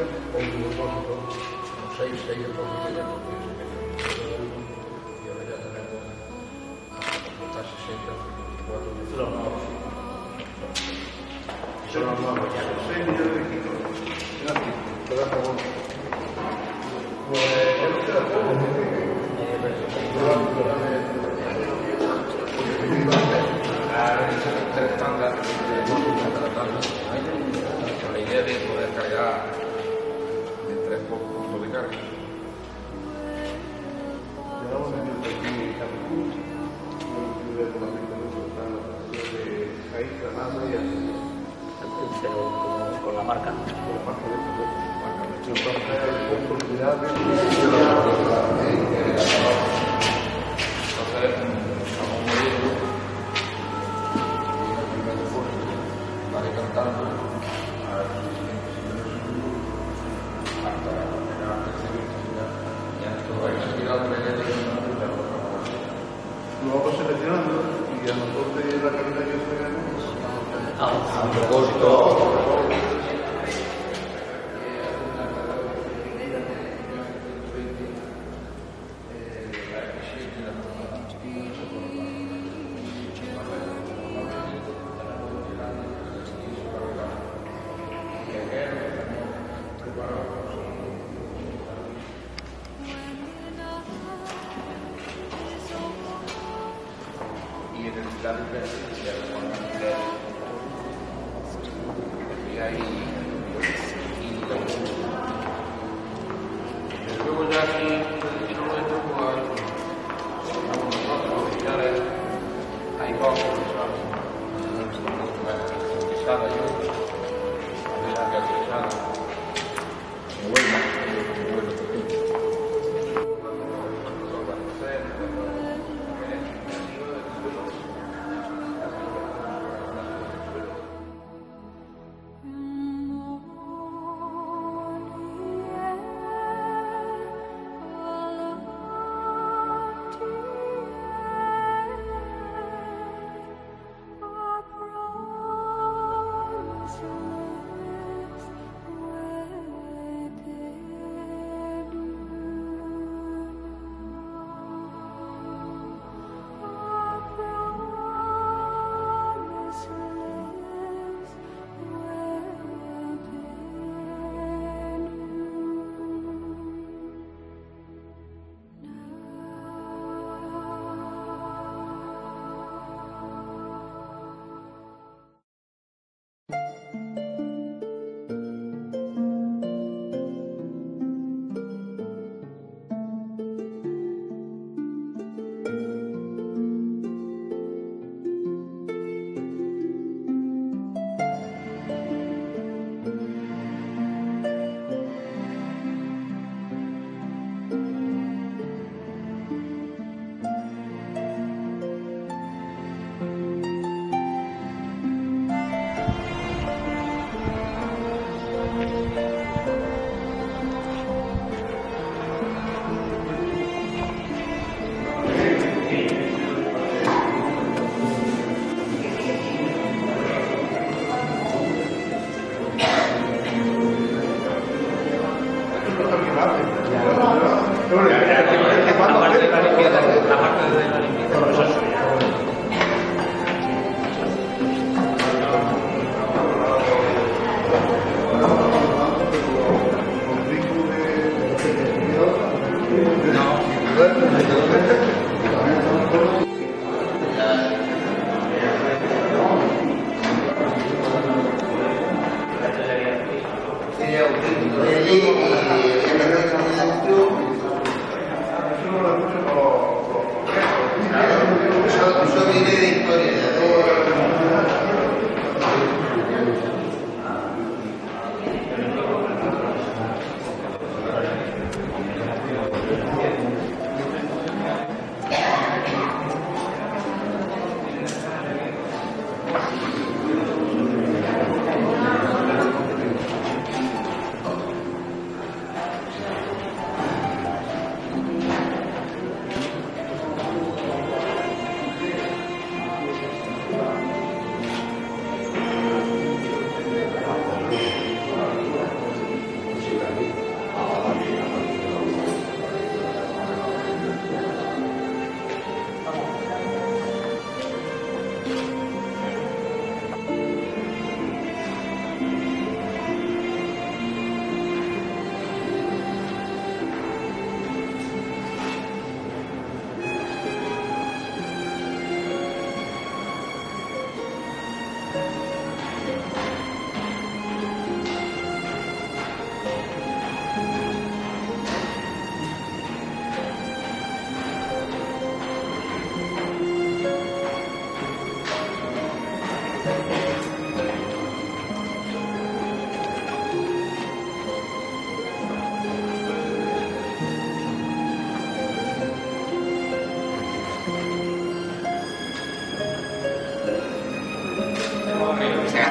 outro depósito, seis depósitos de e ahora ya tenemos hasta 60, 4 de los nuevos. Son los nuevos ya. 6 millones de kilos. Pues yo no queda poco. Con la idea de poder cargar de 3 puntos de carga. Llevamos aquí Capicú, de Jaén, Granada y así. Con la marca. Entonces, oportunidades. Estamos muriendo. Va decantando hasta llegar a ya todo hay retirado de lo vamos seleccionando y a nosotros de la calidad que tenemos A propósito. luego ya aquí en el kilómetro hay dos pisada yo a ver la pisada me vuelvo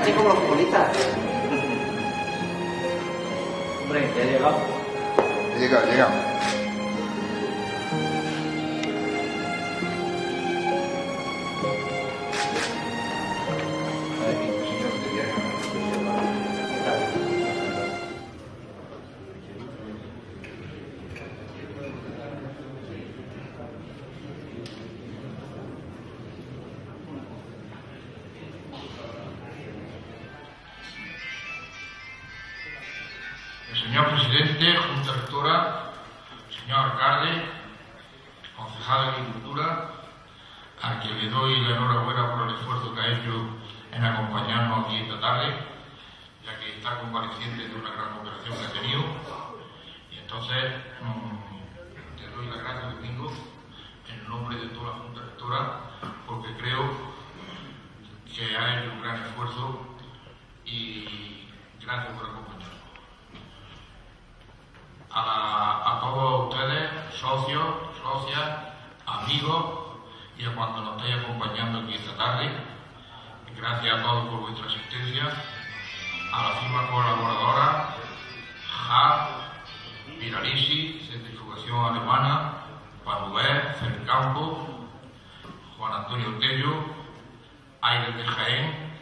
casi como los futbolistas. Hombre, ya he llegado. Llega. Señor Presidente, Junta Rectora, señor alcalde, concejal de Agricultura, a quien le doy la enhorabuena por el esfuerzo que ha hecho en acompañarnos aquí esta tarde, ya que está convaleciente de una gran operación que ha tenido. Y entonces, le doy las gracias, Domingo, en nombre de toda la Junta Rectora, porque creo que ha hecho un gran esfuerzo y gracias por acompañarnos. A todos ustedes, socios, socias, amigos y a cuando nos estéis acompañando aquí esta tarde, gracias a todos por vuestra asistencia, a la firma colaboradora, JAP, Piralisi, Centrifugación Alemana, Panuber, Cercampo, Juan Antonio Tello, Aires de Jaén,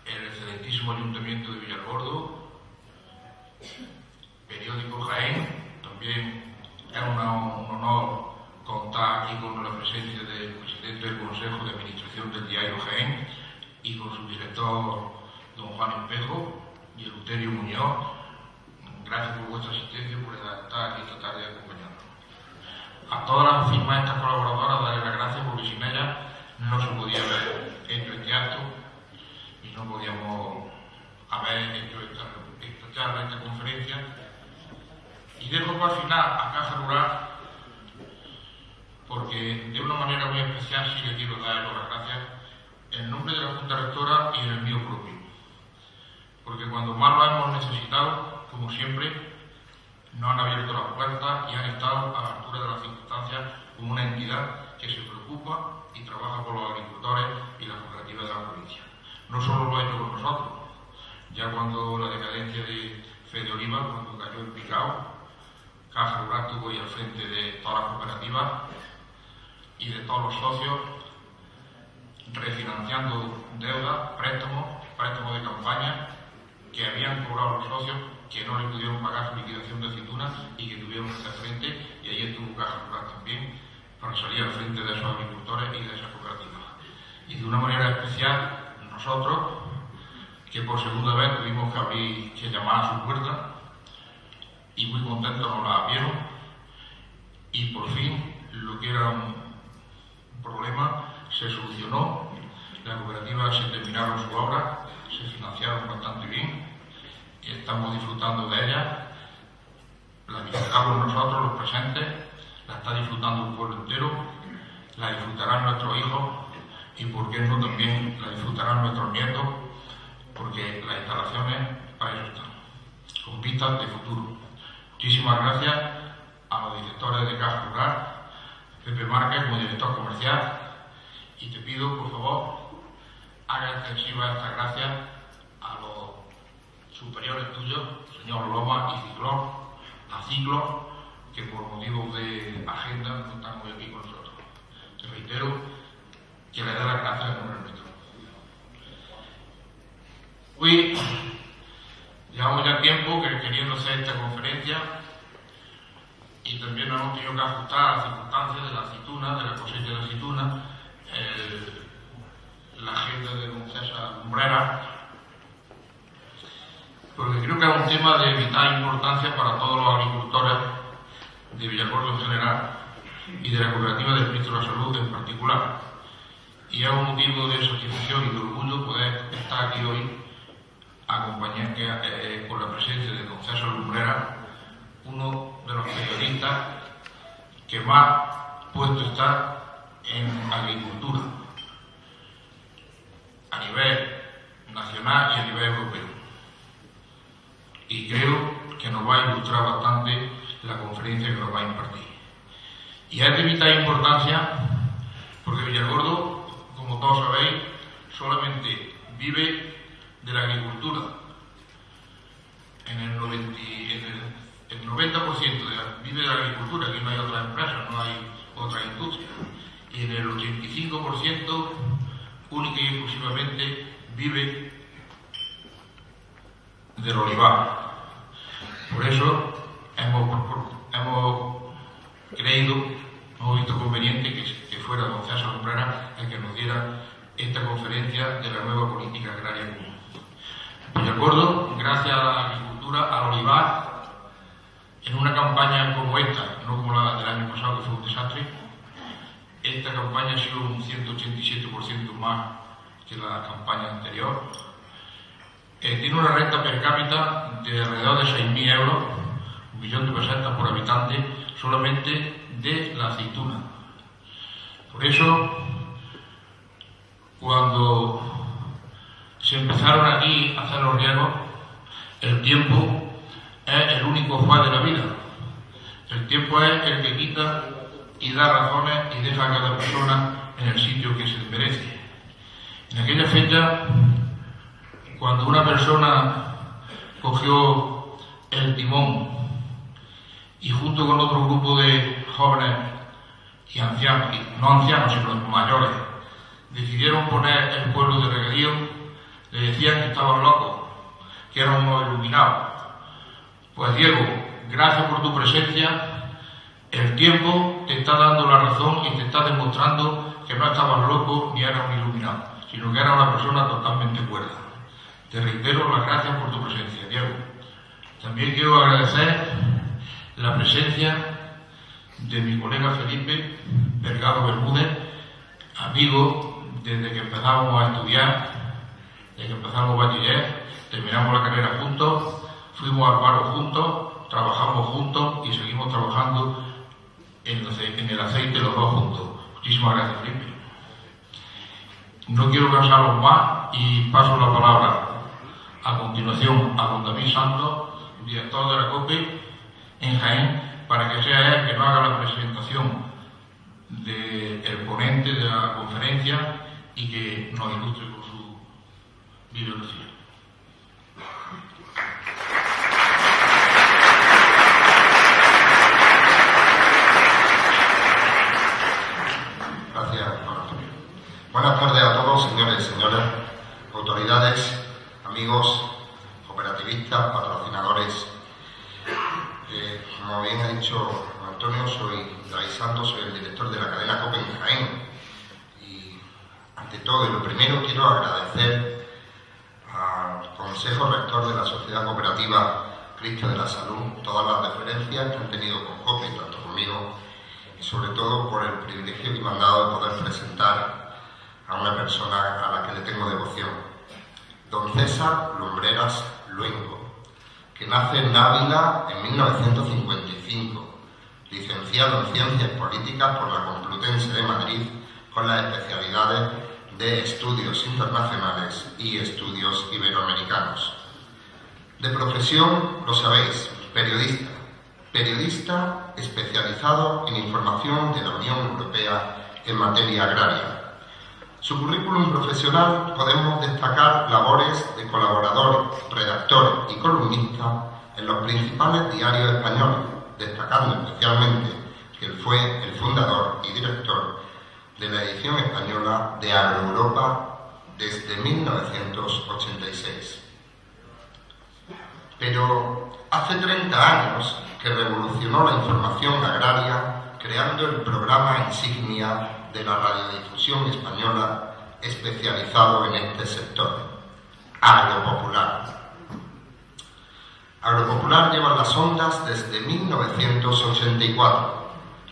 el excelentísimo Ayuntamiento de Villargordo, Periódico Jaén. También es un honor contar aquí con la presencia del presidente del Consejo de Administración del diario Jaén y con su director, don Juan Espejo, y Eleuterio Muñoz. Gracias por vuestra asistencia y por estar aquí esta tarde acompañándonos. A todas las firmas estas colaboradoras, darles las gracias porque sin ellas no se podía haber hecho este acto y no podíamos haber hecho esta charla, esta conferencia. Y dejo para el final a Caja Rural, porque de una manera muy especial sí le quiero dar las gracias en nombre de la Junta Rectora y en el mío propio. Porque cuando más lo hemos necesitado, como siempre, nos han abierto las puertas y han estado a la altura de las circunstancias como una entidad que se preocupa y trabaja por los agricultores y las cooperativas de la provincia. No solo lo ha hecho con nosotros, ya cuando la decadencia de Fede Oliva, cuando cayó el picao, Caja Rural estuvo ahí al frente de todas las cooperativas y de todos los socios, refinanciando deudas, préstamos de campaña que habían cobrado los socios, que no le pudieron pagar su liquidación de aceitunas y que tuvieron que hacer frente, y ahí estuvo Caja Rural también para salir al frente de esos agricultores y de esas cooperativas. Y de una manera especial, nosotros, que por segunda vez tuvimos que llamar a su puerta, y muy contentos nos la abrieron, y por fin lo que era un problema se solucionó. Las cooperativas se terminaron su obra, se financiaron bastante bien y estamos disfrutando de ellas. La disfrutamos nosotros, los presentes, la está disfrutando el pueblo entero, la disfrutarán nuestros hijos y por qué no también la disfrutarán nuestros nietos, porque las instalaciones para eso están, con vistas de futuro. Muchísimas gracias a los directores de Caja Rural, Pepe Márquez como director comercial, y te pido, por favor, haga extensiva estas gracias a los superiores tuyos, señor Loma y Ciclón, a Ciclo, que por motivos de agenda no están hoy aquí con nosotros. Te reitero que le dé las gracias en nombre nuestro. Hoy llevamos ya tiempo queriendo hacer esta conferencia y también nos hemos tenido que ajustar a las circunstancias de la aceituna, de la cosecha de aceituna, la agenda de don César Lumbrera, porque creo que es un tema de vital importancia para todos los agricultores de Villargordo en general y de la cooperativa del Ministro de la Salud en particular. Y es un motivo de satisfacción y de orgullo poder estar aquí hoy acompañado con la presencia de don César Lumbrera, uno de los periodistas que más puesto está en agricultura a nivel nacional y a nivel europeo. Y creo que nos va a ilustrar bastante la conferencia que nos va a impartir. Y es de vital importancia porque Villargordo, como todos sabéis, solamente vive de la agricultura. El 90% vive de la agricultura, aquí no hay otra empresa, no hay otra industria. Y en el 85% única y exclusivamente vive del olivar. Por eso hemos creído, hemos visto conveniente que fuera don César Lumbrera el que nos diera esta conferencia de la nueva política agraria común. Pues de acuerdo, gracias a la agricultura, al olivar, en una campaña como esta, no como la del año pasado que fue un desastre, esta campaña ha sido un 187% más que la campaña anterior. Tiene una renta per cápita de alrededor de 6.000 euros, 1 millón de pesetas por habitante, solamente de la aceituna. Por eso, cuando se empezaron aquí a hacer los riegos, el tiempo es el único juez de la vida. El tiempo es el que quita y da razones y deja a cada persona en el sitio que se merece. En aquella fecha, cuando una persona cogió el timón y junto con otro grupo de jóvenes y ancianos, y no ancianos sino mayores, decidieron poner el pueblo de regadío, le decían que estaban locos, que eran unos iluminados. Pues Diego, gracias por tu presencia. El tiempo te está dando la razón y te está demostrando que no estabas loco ni eras un iluminado, sino que eras una persona totalmente cuerda. Te reitero las gracias por tu presencia, Diego. También quiero agradecer la presencia de mi colega Felipe Delgado Bermúdez, amigo desde que empezamos a estudiar, desde que empezamos bachiller, terminamos la carrera juntos, fuimos al paro juntos, trabajamos juntos y seguimos trabajando en el aceite los dos juntos. Muchísimas gracias, Felipe. No quiero cansaros más y paso la palabra a continuación a don David Santos, director de la COPE en Jaén, para que sea él que nos haga la presentación del ponente de la conferencia y que nos ilustre con su bibliografía. Buenas tardes a todos, señores y señoras, autoridades, amigos, cooperativistas, patrocinadores. Como bien ha dicho Antonio, soy David Santos, soy el director de la cadena COPE en Jaén. Y ante todo y lo primero quiero agradecer al Consejo Rector de la Sociedad Cooperativa Cristo de la Salud todas las deferencias que han tenido con COPE, tanto conmigo, y sobre todo por el privilegio que me han dado de poder presentar a una persona a la que le tengo devoción, don César Lumbreras Luengo, que nace en Ávila en 1955, licenciado en Ciencias Políticas por la Complutense de Madrid, con las especialidades de Estudios Internacionales y Estudios Iberoamericanos. De profesión, lo sabéis, periodista especializado en información de la Unión Europea en materia agraria. Su currículum profesional podemos destacar labores de colaborador, redactor y columnista en los principales diarios españoles, destacando especialmente que él fue el fundador y director de la edición española de Agroeuropa desde 1986. Pero hace 30 años que revolucionó la información agraria creando el programa insignia de la radiodifusión española especializado en este sector, Agropopular. Agropopular lleva las ondas desde 1984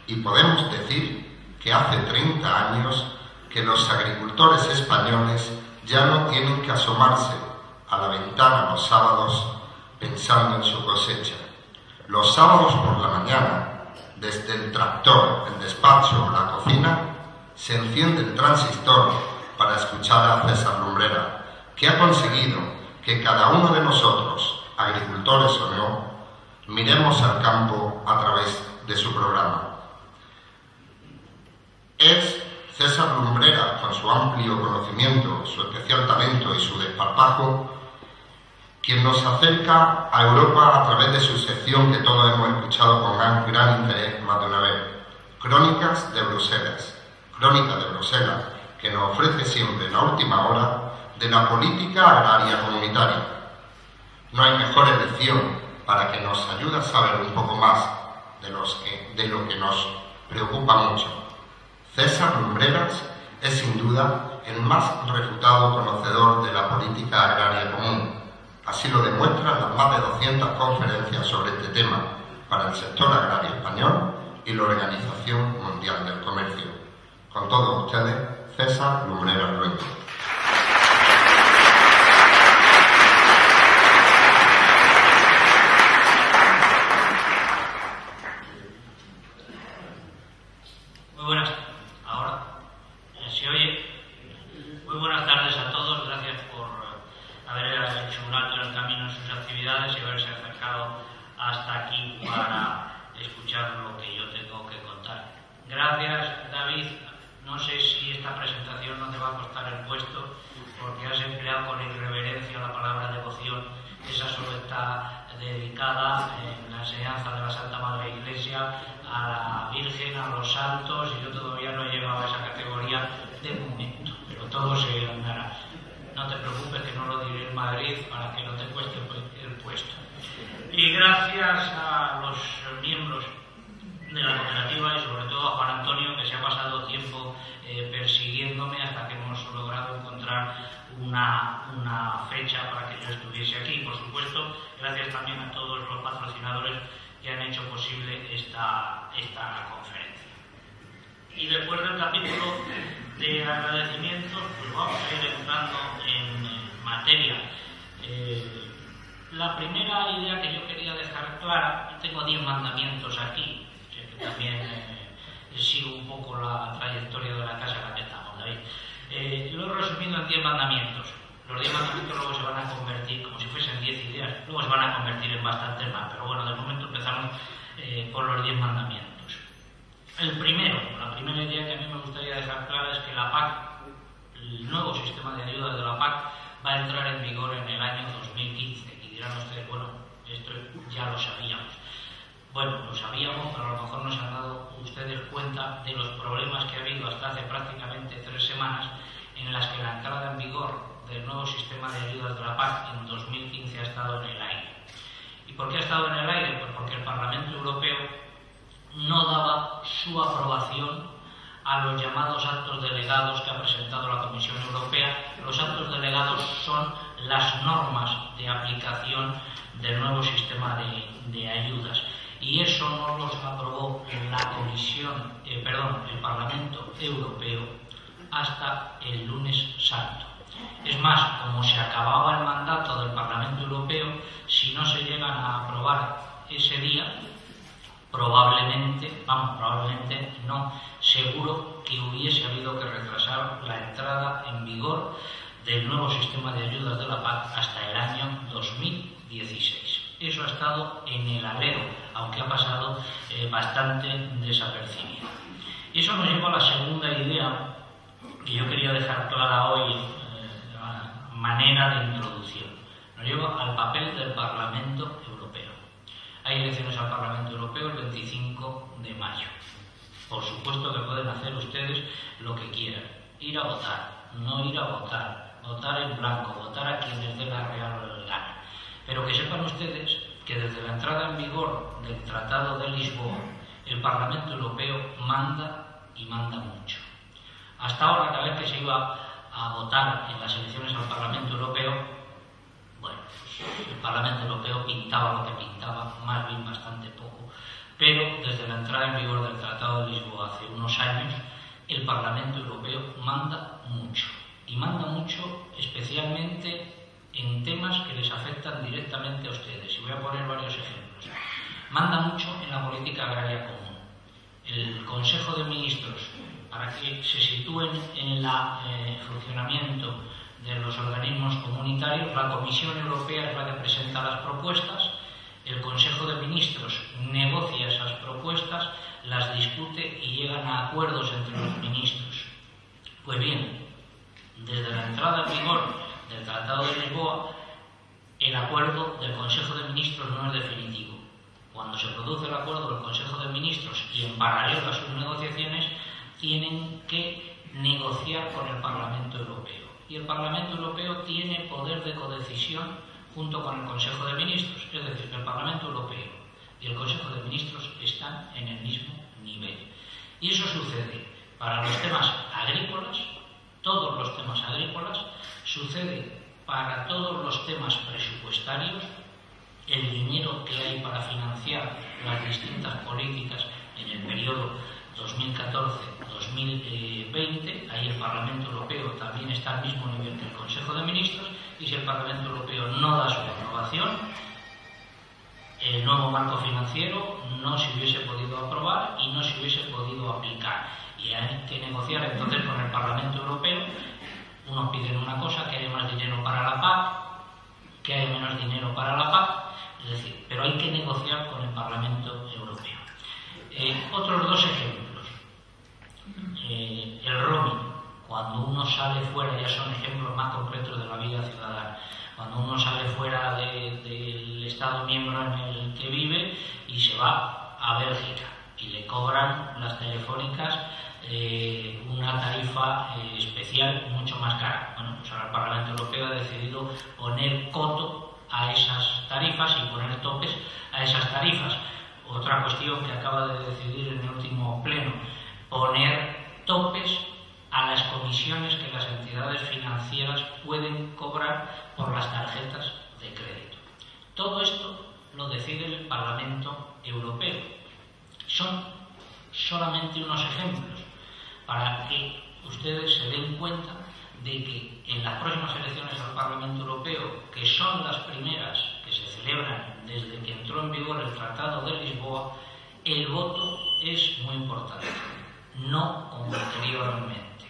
y podemos decir que hace 30 años que los agricultores españoles ya no tienen que asomarse a la ventana los sábados pensando en su cosecha. Los sábados por la mañana, desde el tractor, el despacho o la cocina, se enciende el transistor para escuchar a César Lumbrera, que ha conseguido que cada uno de nosotros, agricultores o no, miremos al campo a través de su programa. Es César Lumbreras, con su amplio conocimiento, su especial talento y su desparpajo, quien nos acerca a Europa a través de su sección que todos hemos escuchado con gran interés más de una vez, Crónicas de Bruselas. Crónicas de Bruselas, que nos ofrece siempre la última hora de la política agraria comunitaria. No hay mejor elección para que nos ayude a saber un poco más de lo que nos preocupa mucho. César Lumbreras es sin duda el más refutado conocedor de la política agraria común. Así lo demuestran las más de 200 conferencias sobre este tema para el sector agrario español y la Organización Mundial del Comercio. Con todos ustedes, César Lumbreras Ruiz. Muy buenas, ahora se oye. Muy buenas tardes a todos, gracias por haber hecho un alto en el camino en sus actividades y haberse acercado hasta aquí para escuchar lo que yo tengo que contar. Gracias, David. No sé si esta presentación no te va a costar el puesto, porque has empleado con irreverencia la palabra devoción. Esa solo está dedicada en la enseñanza de la Santa Madre Iglesia a la Virgen, a los santos, y yo todavía no he llegado a esa categoría de momento, pero todo se andará. No te preocupes, que no lo diré en Madrid para que no te cueste el puesto. Y gracias a los miembros de la cooperativa y sobre todo a Juan Antonio, que se ha pasado tiempo persiguiéndome hasta que hemos logrado encontrar una fecha para que yo estuviese aquí. Por supuesto, gracias también a todos los patrocinadores que han hecho posible esta conferencia. Y después del capítulo de agradecimientos, pues vamos a ir entrando en materia. La primera idea que yo quería dejar clara, tengo 10 mandamientos aquí, que también sigo un poco la trayectoria de la casa en la que estamos, David. Lo he resumido en 10 mandamientos. Los 10 mandamientos luego se van a convertir, como si fuesen 10 ideas, luego se van a convertir en bastantes más, pero bueno, de momento empezamos con los 10 mandamientos. El primero, la primera idea que a mí me gustaría dejar clara es que la PAC, el nuevo sistema de ayudas de la PAC, va a entrar en vigor en el año 2015. Y dirán ustedes, bueno, esto ya lo sabíamos. Bueno, lo sabíamos, pero a lo mejor no se han dado ustedes cuenta de los problemas que ha habido hasta hace prácticamente 3 semanas en las que la entrada en vigor del nuevo sistema de ayudas de la PAC en 2015 ha estado en el aire. ¿Y por qué ha estado en el aire? Pues porque el Parlamento Europeo no daba su aprobación a los llamados actos delegados que ha presentado la Comisión Europea. Los actos delegados son las normas de aplicación del nuevo sistema de ayudas. Y eso no los aprobó el Parlamento Europeo hasta el lunes santo. Es más, como se acababa el mandato del Parlamento Europeo, si no se llegan a aprobar ese día, probablemente no, seguro que hubiese habido que retrasar la entrada en vigor del nuevo sistema de ayudas de la PAC hasta el año 2016. Eso ha estado en el alero, aunque ha pasado bastante desapercibido. Y eso nos lleva a la segunda idea que yo quería dejar clara hoy, a manera de introducción. Nos lleva al papel del Parlamento Europeo. Hay elecciones al Parlamento Europeo el 25 de mayo. Por supuesto que pueden hacer ustedes lo que quieran. Ir a votar, no ir a votar, votar en blanco, votar a quien les dé la real gana. Pero que sepan ustedes que desde la entrada en vigor del Tratado de Lisboa, el Parlamento Europeo manda y manda mucho. Hasta ahora, cada vez que se iba a votar en las elecciones al Parlamento Europeo, bueno, pues el Parlamento Europeo pintaba lo que pintaba, más bien bastante poco. Pero desde la entrada en vigor del Tratado de Lisboa hace unos años, el Parlamento Europeo manda mucho. Y manda mucho especialmente en temas que les afectan directamente a ustedes. Y voy a poner varios ejemplos. Manda mucho en la política agraria común. El Consejo de Ministros, para que se sitúen en el funcionamiento de los organismos comunitarios, la Comisión Europea es la que presenta las propuestas, el Consejo de Ministros negocia esas propuestas, las discute y llegan a acuerdos entre los ministros. Pues bien, desde la entrada en vigor del Tratado de Lisboa, el acuerdo del Consejo de Ministros no es definitivo. Cuando se produce el acuerdo del Consejo de Ministros y en paralelo a sus negociaciones, tienen que negociar con el Parlamento Europeo. Y el Parlamento Europeo tiene poder de codecisión junto con el Consejo de Ministros. Es decir, que el Parlamento Europeo y el Consejo de Ministros están en el mismo nivel. Y eso sucede para los temas agrícolas, todos los temas agrícolas, sucede para todos los temas presupuestarios, el dinero que hay para financiar las distintas políticas en el periodo 2014-2020, ahí el Parlamento Europeo también está al mismo nivel que el Consejo de Ministros, y si el Parlamento Europeo no da su aprobación, el nuevo marco financiero no se hubiese podido aprobar y no se hubiese podido aplicar. Y hay que negociar entonces con el Parlamento Europeo. Unos piden una cosa, que haya más dinero para la PAC, que haya menos dinero para la PAC, es decir, pero hay que negociar con el Parlamento Europeo. Otros dos ejemplos. El roaming, cuando uno sale fuera, ya son ejemplos más concretos de la vida ciudadana, cuando uno sale fuera del Estado miembro en el que vive y se va a Bélgica y le cobran las telefónicas una tarifa especial mucho más cara. Bueno, pues ahora el Parlamento Europeo ha decidido poner coto a esas tarifas y poner topes a esas tarifas. Otra cuestión que acaba de decidir en el último pleno, poner topes a las comisiones que las entidades financieras pueden cobrar por las tarjetas de crédito. Todo esto lo decide el Parlamento Europeo. Son solamente unos ejemplos para que ustedes se den cuenta de que en las próximas elecciones al Parlamento Europeo, que son las primeras que se celebran desde que entró en vigor el Tratado de Lisboa, el voto es muy importante, no como anteriormente.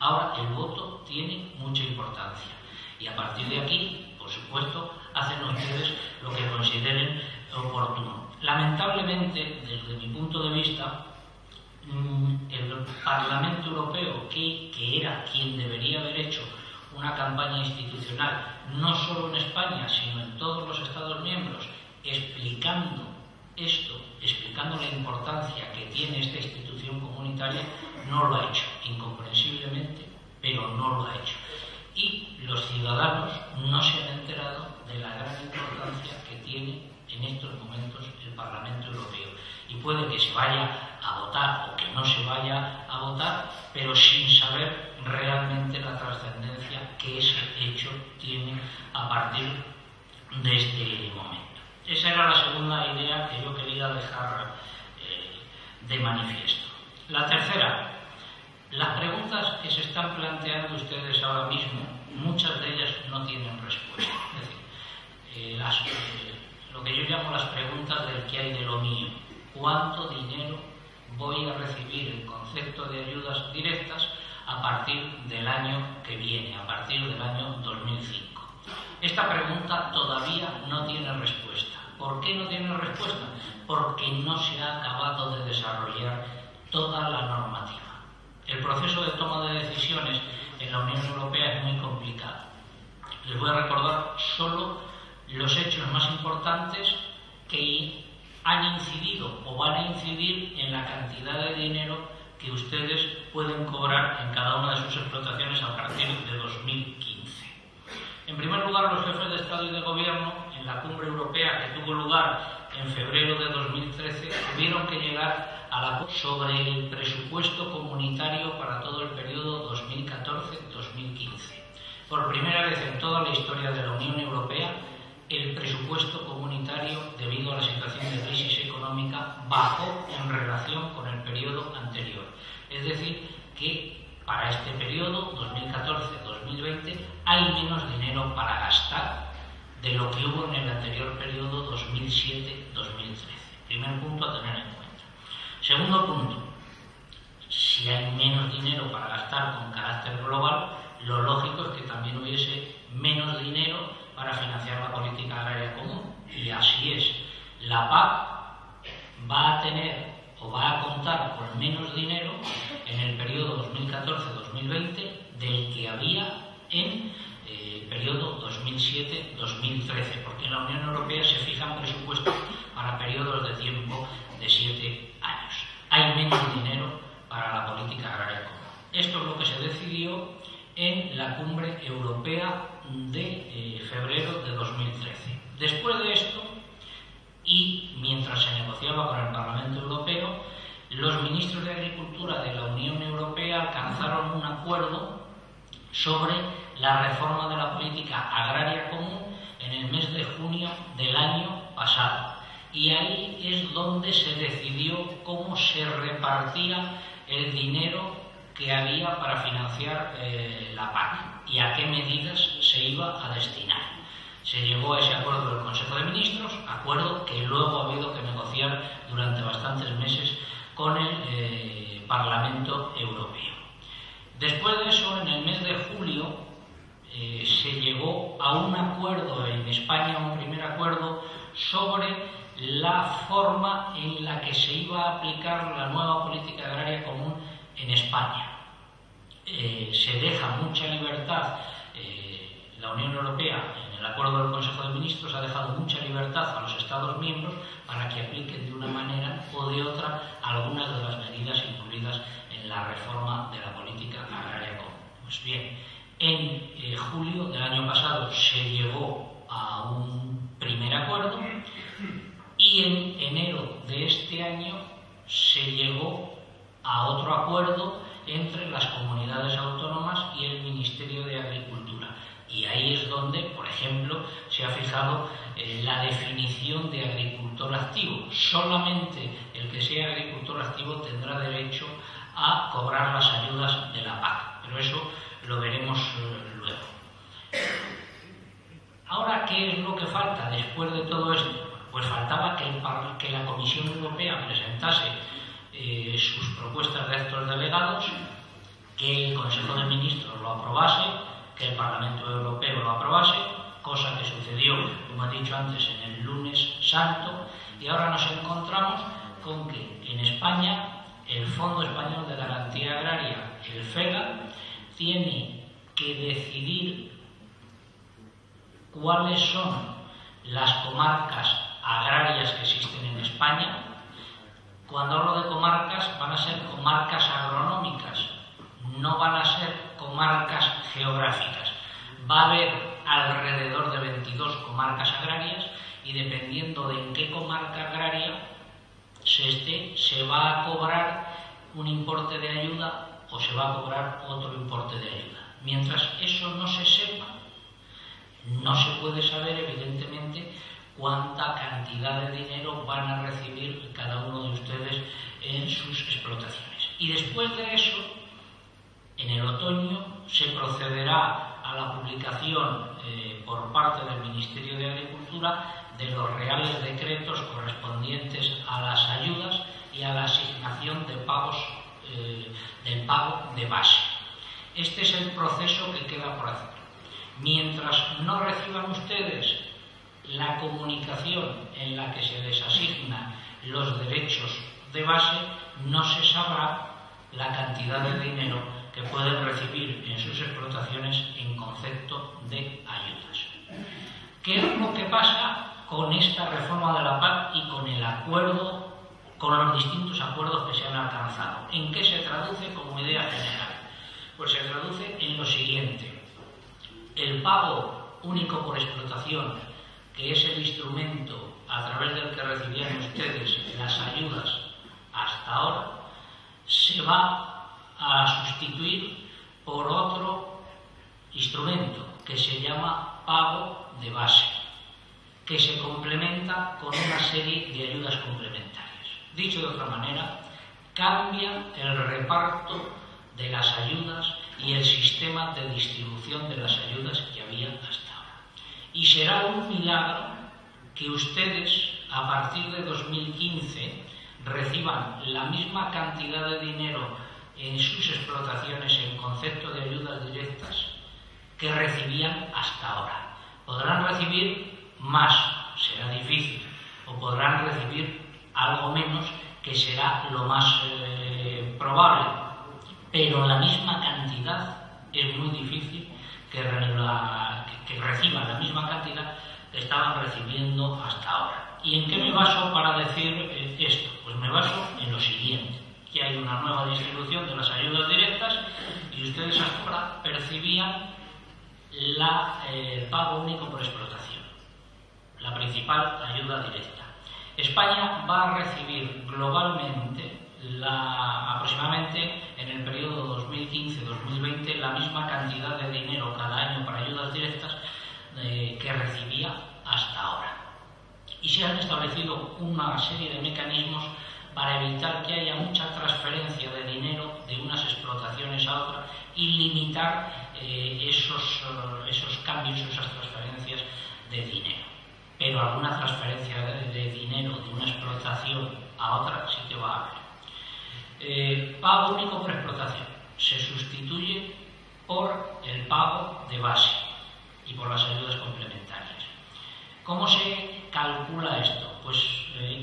Ahora el voto tiene mucha importancia y a partir de aquí, por supuesto, hacen ustedes lo que consideren oportuno. Lamentablemente, desde mi punto de vista, el Parlamento Europeo, que era quien debería haber hecho una campaña institucional, no solo en España, sino en todos los Estados miembros, explicando esto, explicando la importancia que tiene esta institución comunitaria, no lo ha hecho, incomprensiblemente, pero no lo ha hecho. Y los ciudadanos no se han enterado de la gran importancia que tiene en estos momentos el Parlamento Europeo. Y puede que se vaya a votar o que no se vaya a votar, pero sin saber realmente la trascendencia que ese hecho tiene a partir de este momento. Esa era la segunda idea que yo quería dejar de manifiesto. La tercera, las preguntas que se están planteando ustedes ahora mismo, muchas de ellas no tienen respuesta. Es decir, lo que yo llamo las preguntas del qué hay de lo mío. ¿Cuánto dinero voy a recibir en concepto de ayudas directas a partir del año que viene, a partir del año 2005? Esta pregunta todavía no tiene respuesta. ¿Por qué no tiene respuesta? Porque no se ha acabado de desarrollar toda la normativa. El proceso de toma de decisiones en la Unión Europea es muy complicado. Les voy a recordar solo los hechos más importantes que han incidido o van a incidir en la cantidad de dinero que ustedes pueden cobrar en cada una de sus explotaciones a partir de 2015. En primer lugar, los jefes de Estado y de Gobierno, en la cumbre europea que tuvo lugar en febrero de 2013, tuvieron que llegar a la sobre el presupuesto comunitario para todo el periodo 2014-2015. Por primera vez en toda la historia de la Unión Europea, el presupuesto comunitario, debido a la situación de crisis económica, bajó en relación con el periodo anterior. Es decir, que para este periodo, 2014-2020, hay menos dinero para gastar de lo que hubo en el anterior periodo 2007-2013. Primer punto a tener en cuenta. Segundo punto, si hay menos dinero para gastar con carácter global, lo lógico es que también hubiese menos dinero para financiar la política agraria común. Y así es. La PAC va a tener o va a contar con menos dinero en el periodo 2014-2020 del que había en el periodo 2007-2013, porque en la Unión Europea se fijan presupuestos para periodos de tiempo de 7 años. Hay menos dinero para la política agraria común. Esto es lo que se decidió en la Cumbre Europea de febrero de 2013. Después de esto, y mientras se negociaba con el Parlamento Europeo, los ministros de Agricultura de la Unión Europea alcanzaron un acuerdo sobre la reforma de la política agraria común en el mes de junio del año pasado. Y ahí es donde se decidió cómo se repartía el dinero que había para financiar la PAC y a qué medidas se iba a destinar. Se llegó a ese acuerdo del Consejo de Ministros, acuerdo que luego ha habido que negociar durante bastantes meses con el Parlamento Europeo. Después de eso, en el mes de julio, se llegó a un acuerdo en España, un primer acuerdo sobre la forma en la que se iba a aplicar la nueva política agraria común en España. Se deja mucha libertad, la Unión Europea, en el acuerdo del Consejo de Ministros, ha dejado mucha libertad a los Estados miembros para que apliquen de una manera o de otra algunas de las medidas incluidas en la reforma de la política agraria común. Pues bien, en julio del año pasado se llegó a un primer acuerdo y en enero de este año se llegó a otro acuerdo entre las comunidades autónomas y el Ministerio de Agricultura. Y ahí es donde, por ejemplo, se ha fijado la definición de agricultor activo. Solamente el que sea agricultor activo tendrá derecho a cobrar las ayudas de la PAC. Pero eso lo veremos luego. Ahora, ¿qué es lo que falta después de todo esto? Pues faltaba que la Comisión Europea presentase sus propuestas de actos delegados, que el Consejo de Ministros lo aprobase, que el Parlamento Europeo lo aprobase, cosa que sucedió, como he dicho antes, en el lunes santo, y ahora nos encontramos con que en España el Fondo Español de Garantía Agraria, el FEGA, tiene que decidir cuáles son las comarcas agrarias que existen en España. Cuando hablo de comarcas, van a ser comarcas agronómicas, no van a ser comarcas geográficas. Va a haber alrededor de 22 comarcas agrarias y dependiendo de en qué comarca agraria se esté, se va a cobrar un importe de ayuda o se va a cobrar otro importe de ayuda. Mientras eso no se sepa, no se puede saber, evidentemente, cuánta cantidad de dinero van a recibir cada uno de ustedes en sus explotaciones. Y después de eso, en el otoño, se procederá a la publicación por parte del Ministerio de Agricultura de los reales decretos correspondientes a las ayudas y a la asignación de pagos, del pago de base. Este es el proceso que queda por hacer. Mientras no reciban ustedes la comunicación en la que se les asignan los derechos de base, no se sabrá la cantidad de dinero que pueden recibir en sus explotaciones en concepto de ayudas. ¿Qué es lo que pasa con esta reforma de la PAC y con el acuerdo, con los distintos acuerdos que se han alcanzado? ¿En qué se traduce como idea general? Pues se traduce en lo siguiente: el pago único por explotación, que es el instrumento a través del que recibían ustedes las ayudas hasta ahora, se va a sustituir por otro instrumento que se llama pago de base, que se complementa con una serie de ayudas complementarias. Dicho de otra manera, cambia el reparto de las ayudas y el sistema de distribución de las ayudas que había hasta ahora. Y será un milagro que ustedes, a partir de 2015, reciban la misma cantidad de dinero en sus explotaciones en concepto de ayudas directas que recibían hasta ahora. Podrán recibir más, será difícil, o podrán recibir algo menos, que será lo más probable. pero la misma cantidad es muy difícil que reciban la misma cantidad que estaban recibiendo hasta ahora. ¿Y en qué me baso para decir esto? Pues me baso en lo siguiente, que hay una nueva distribución de las ayudas directas y ustedes hasta ahora percibían el pago único por explotación, la principal ayuda directa. España va a recibir globalmente aproximadamente en el periodo 2015-2020 la misma cantidad de dinero cada año para ayudas directas que recibía hasta ahora. Y se han establecido una serie de mecanismos para evitar que haya mucha transferencia de dinero de unas explotaciones a otras y limitar esos cambios, esas transferencias de dinero. Pero alguna transferencia de dinero de una explotación a otra sí que va a haber. Pago único por explotación se sustituye por el pago de base y por las ayudas complementarias. ¿Cómo se calcula esto? Pues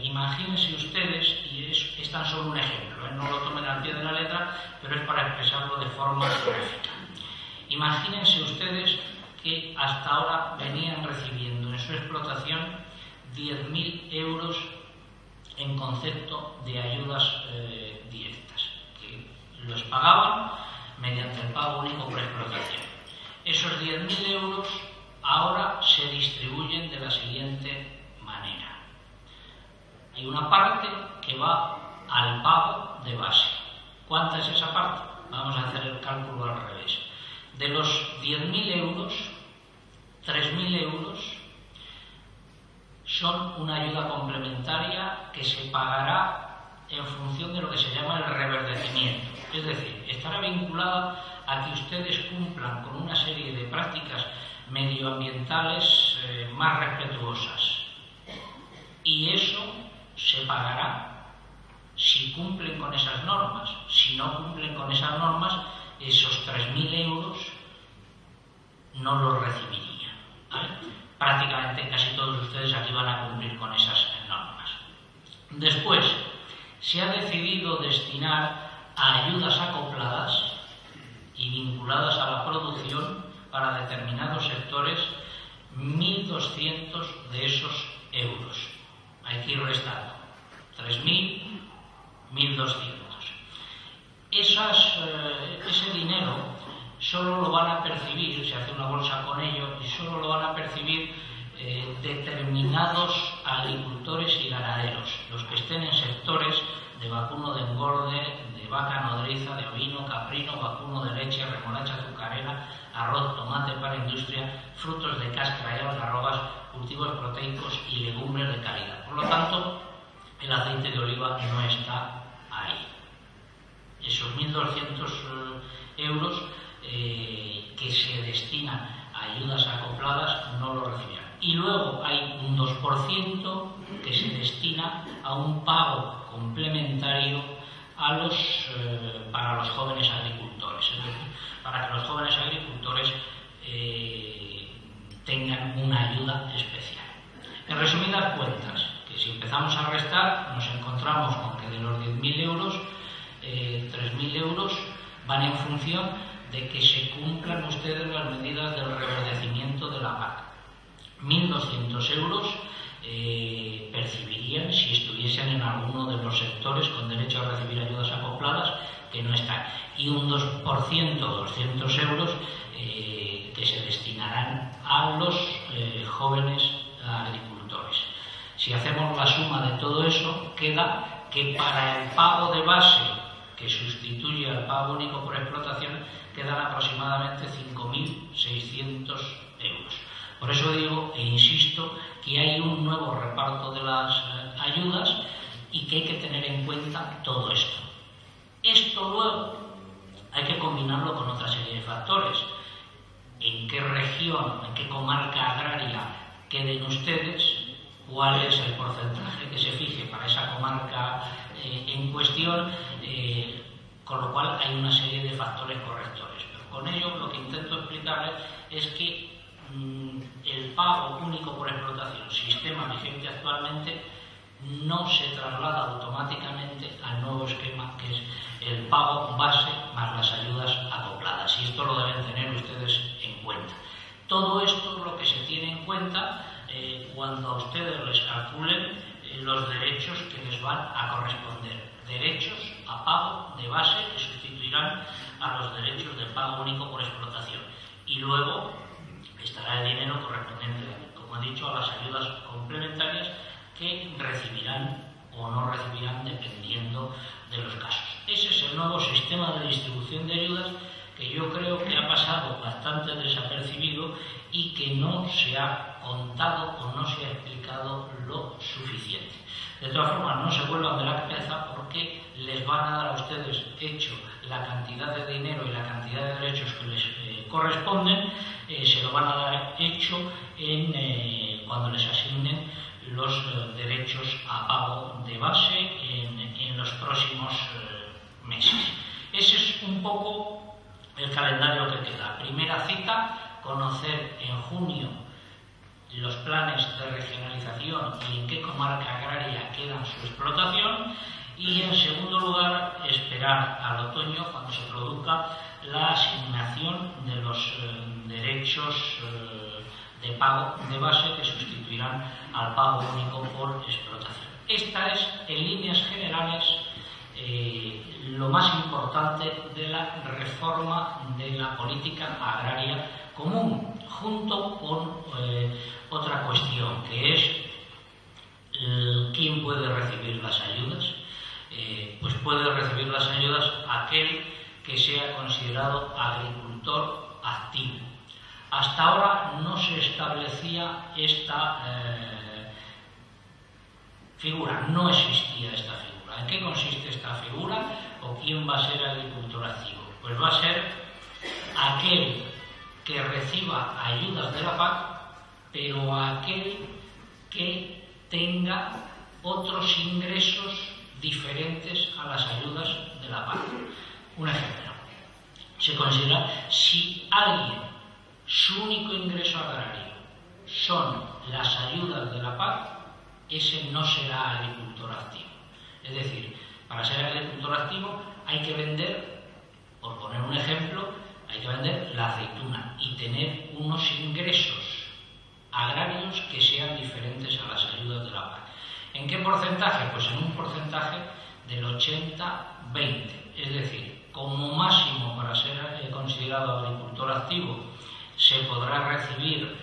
imagínense ustedes, y es tan solo un ejemplo, no lo tomen al pie de la letra, pero es para expresarlo de forma gráfica. Imagínense ustedes que hasta ahora venían recibiendo en su explotación 10.000 euros en concepto de ayudas directas, que los pagaban mediante el pago único por explotación. Esos 10.000 euros ahora se distribuyen de la siguiente manera. Hay una parte que va al pago de base. ¿Cuánta es esa parte? Vamos a hacer el cálculo al revés. De los 10.000 euros, 3.000 euros son una ayuda complementaria que se pagará en función de lo que se llama el reverdecimiento. Es decir, estará vinculada a que ustedes cumplan con una serie de prácticas medioambientales más respetuosas. Y eso se pagará si cumplen con esas normas. Si no cumplen con esas normas, esos 3.000 euros no los recibirían, ¿vale? Prácticamente casi todos ustedes aquí van a cumplir con esas normas. Después, se ha decidido destinar a ayudas acopladas y vinculadas a la producción para determinados sectores 1.200 de esos euros. Hay que ir restando. 3.000, 1.200. Ese dinero solo lo van a percibir, se hace una bolsa con ello, y solo lo van a percibir determinados agricultores y ganaderos, los que estén en sectores de vacuno de engorde, de vaca nodriza, de ovino, caprino, vacuno de leche, remolacha azucarera, arroz, tomate para industria, frutos de cáscara y algarrobas, cultivos proteicos y legumbres de calidad. Por lo tanto, el aceite de oliva no está ahí. Esos 1.200 euros que se destinan a ayudas acopladas no lo recibirán. Y luego hay un 2% que se destina a un pago complementario para los jóvenes agricultores, es decir, para que los jóvenes agricultores tengan una ayuda especial. En resumidas cuentas, que si empezamos a restar, nos encontramos con que de los 10.000 euros, 3.000 euros van en función de que se cumplan ustedes las medidas del reverdecimiento de la PAC. 1.200 euros percibirían si estuviesen en alguno de los sectores con derecho a recibir ayudas acopladas que no están, y un 2%, 200 euros, que se destinarán a los jóvenes agricultores. Si hacemos la suma de todo eso, queda que para el pago de base que sustituye al pago único por explotación quedan aproximadamente 5.600 euros. Por eso digo e insisto que hay un nuevo reparto de las ayudas y que hay que tener en cuenta todo esto. Esto luego hay que combinarlo con otra serie de factores. ¿En qué región, en qué comarca agraria queden ustedes? ¿Cuál es el porcentaje que se fije para esa comarca en cuestión? Con lo cual hay una serie de factores correctores. Pero con ello lo que intento explicarles es que el pago único por explotación, sistema vigente actualmente, no se traslada automáticamente al nuevo esquema, que es el pago base más las ayudas acopladas. Y esto lo deben tener ustedes en cuenta. Todo esto es lo que se tiene en cuenta cuando a ustedes les calculen los derechos que les van a corresponder. Derechos a pago de base que sustituirán a los derechos de pago único por explotación. Y luego estará el dinero correspondiente, como he dicho, a las ayudas complementarias que recibirán o no recibirán dependiendo de los casos. Ese es el nuevo sistema de distribución de ayudas que yo creo que ha pasado bastante desapercibido y que no se ha contado o no se ha explicado lo suficiente. De todas formas, no se vuelvan de la cabeza porque les van a dar a ustedes hecho la cantidad de dinero y la cantidad de derechos que les corresponden, se lo van a dar hecho cuando les asignen los derechos a pago de base en los próximos meses. Ese es un poco el calendario que queda. Primera cita, conocer en junio los planes de regionalización y en qué comarca agraria quedan su explotación, y en segundo lugar esperar al otoño cuando se produzca la asignación de los derechos de pago de base que sustituirán al pago único por explotación. Esta es, en líneas generales, lo más importante de la reforma de la política agraria común, junto con otra cuestión, que es quién puede recibir las ayudas. Pues puede recibir las ayudas aquel que sea considerado agricultor activo. Hasta ahora no se establecía esta figura, no existía esta figura. ¿En qué consiste esta figura o quién va a ser agricultor activo? Pues va a ser aquel que reciba ayudas de la PAC, pero aquel que tenga otros ingresos diferentes a las ayudas de la PAC. Un ejemplo, se considera si alguien, su único ingreso agrario son las ayudas de la PAC, ese no será agricultor activo. Es decir, para ser agricultor activo hay que vender, por poner un ejemplo, hay que vender la aceituna y tener unos ingresos agrarios que sean diferentes a las ayudas de la PAC. ¿En qué porcentaje? Pues en un porcentaje del 80-20. Es decir, como máximo para ser considerado agricultor activo se podrá recibir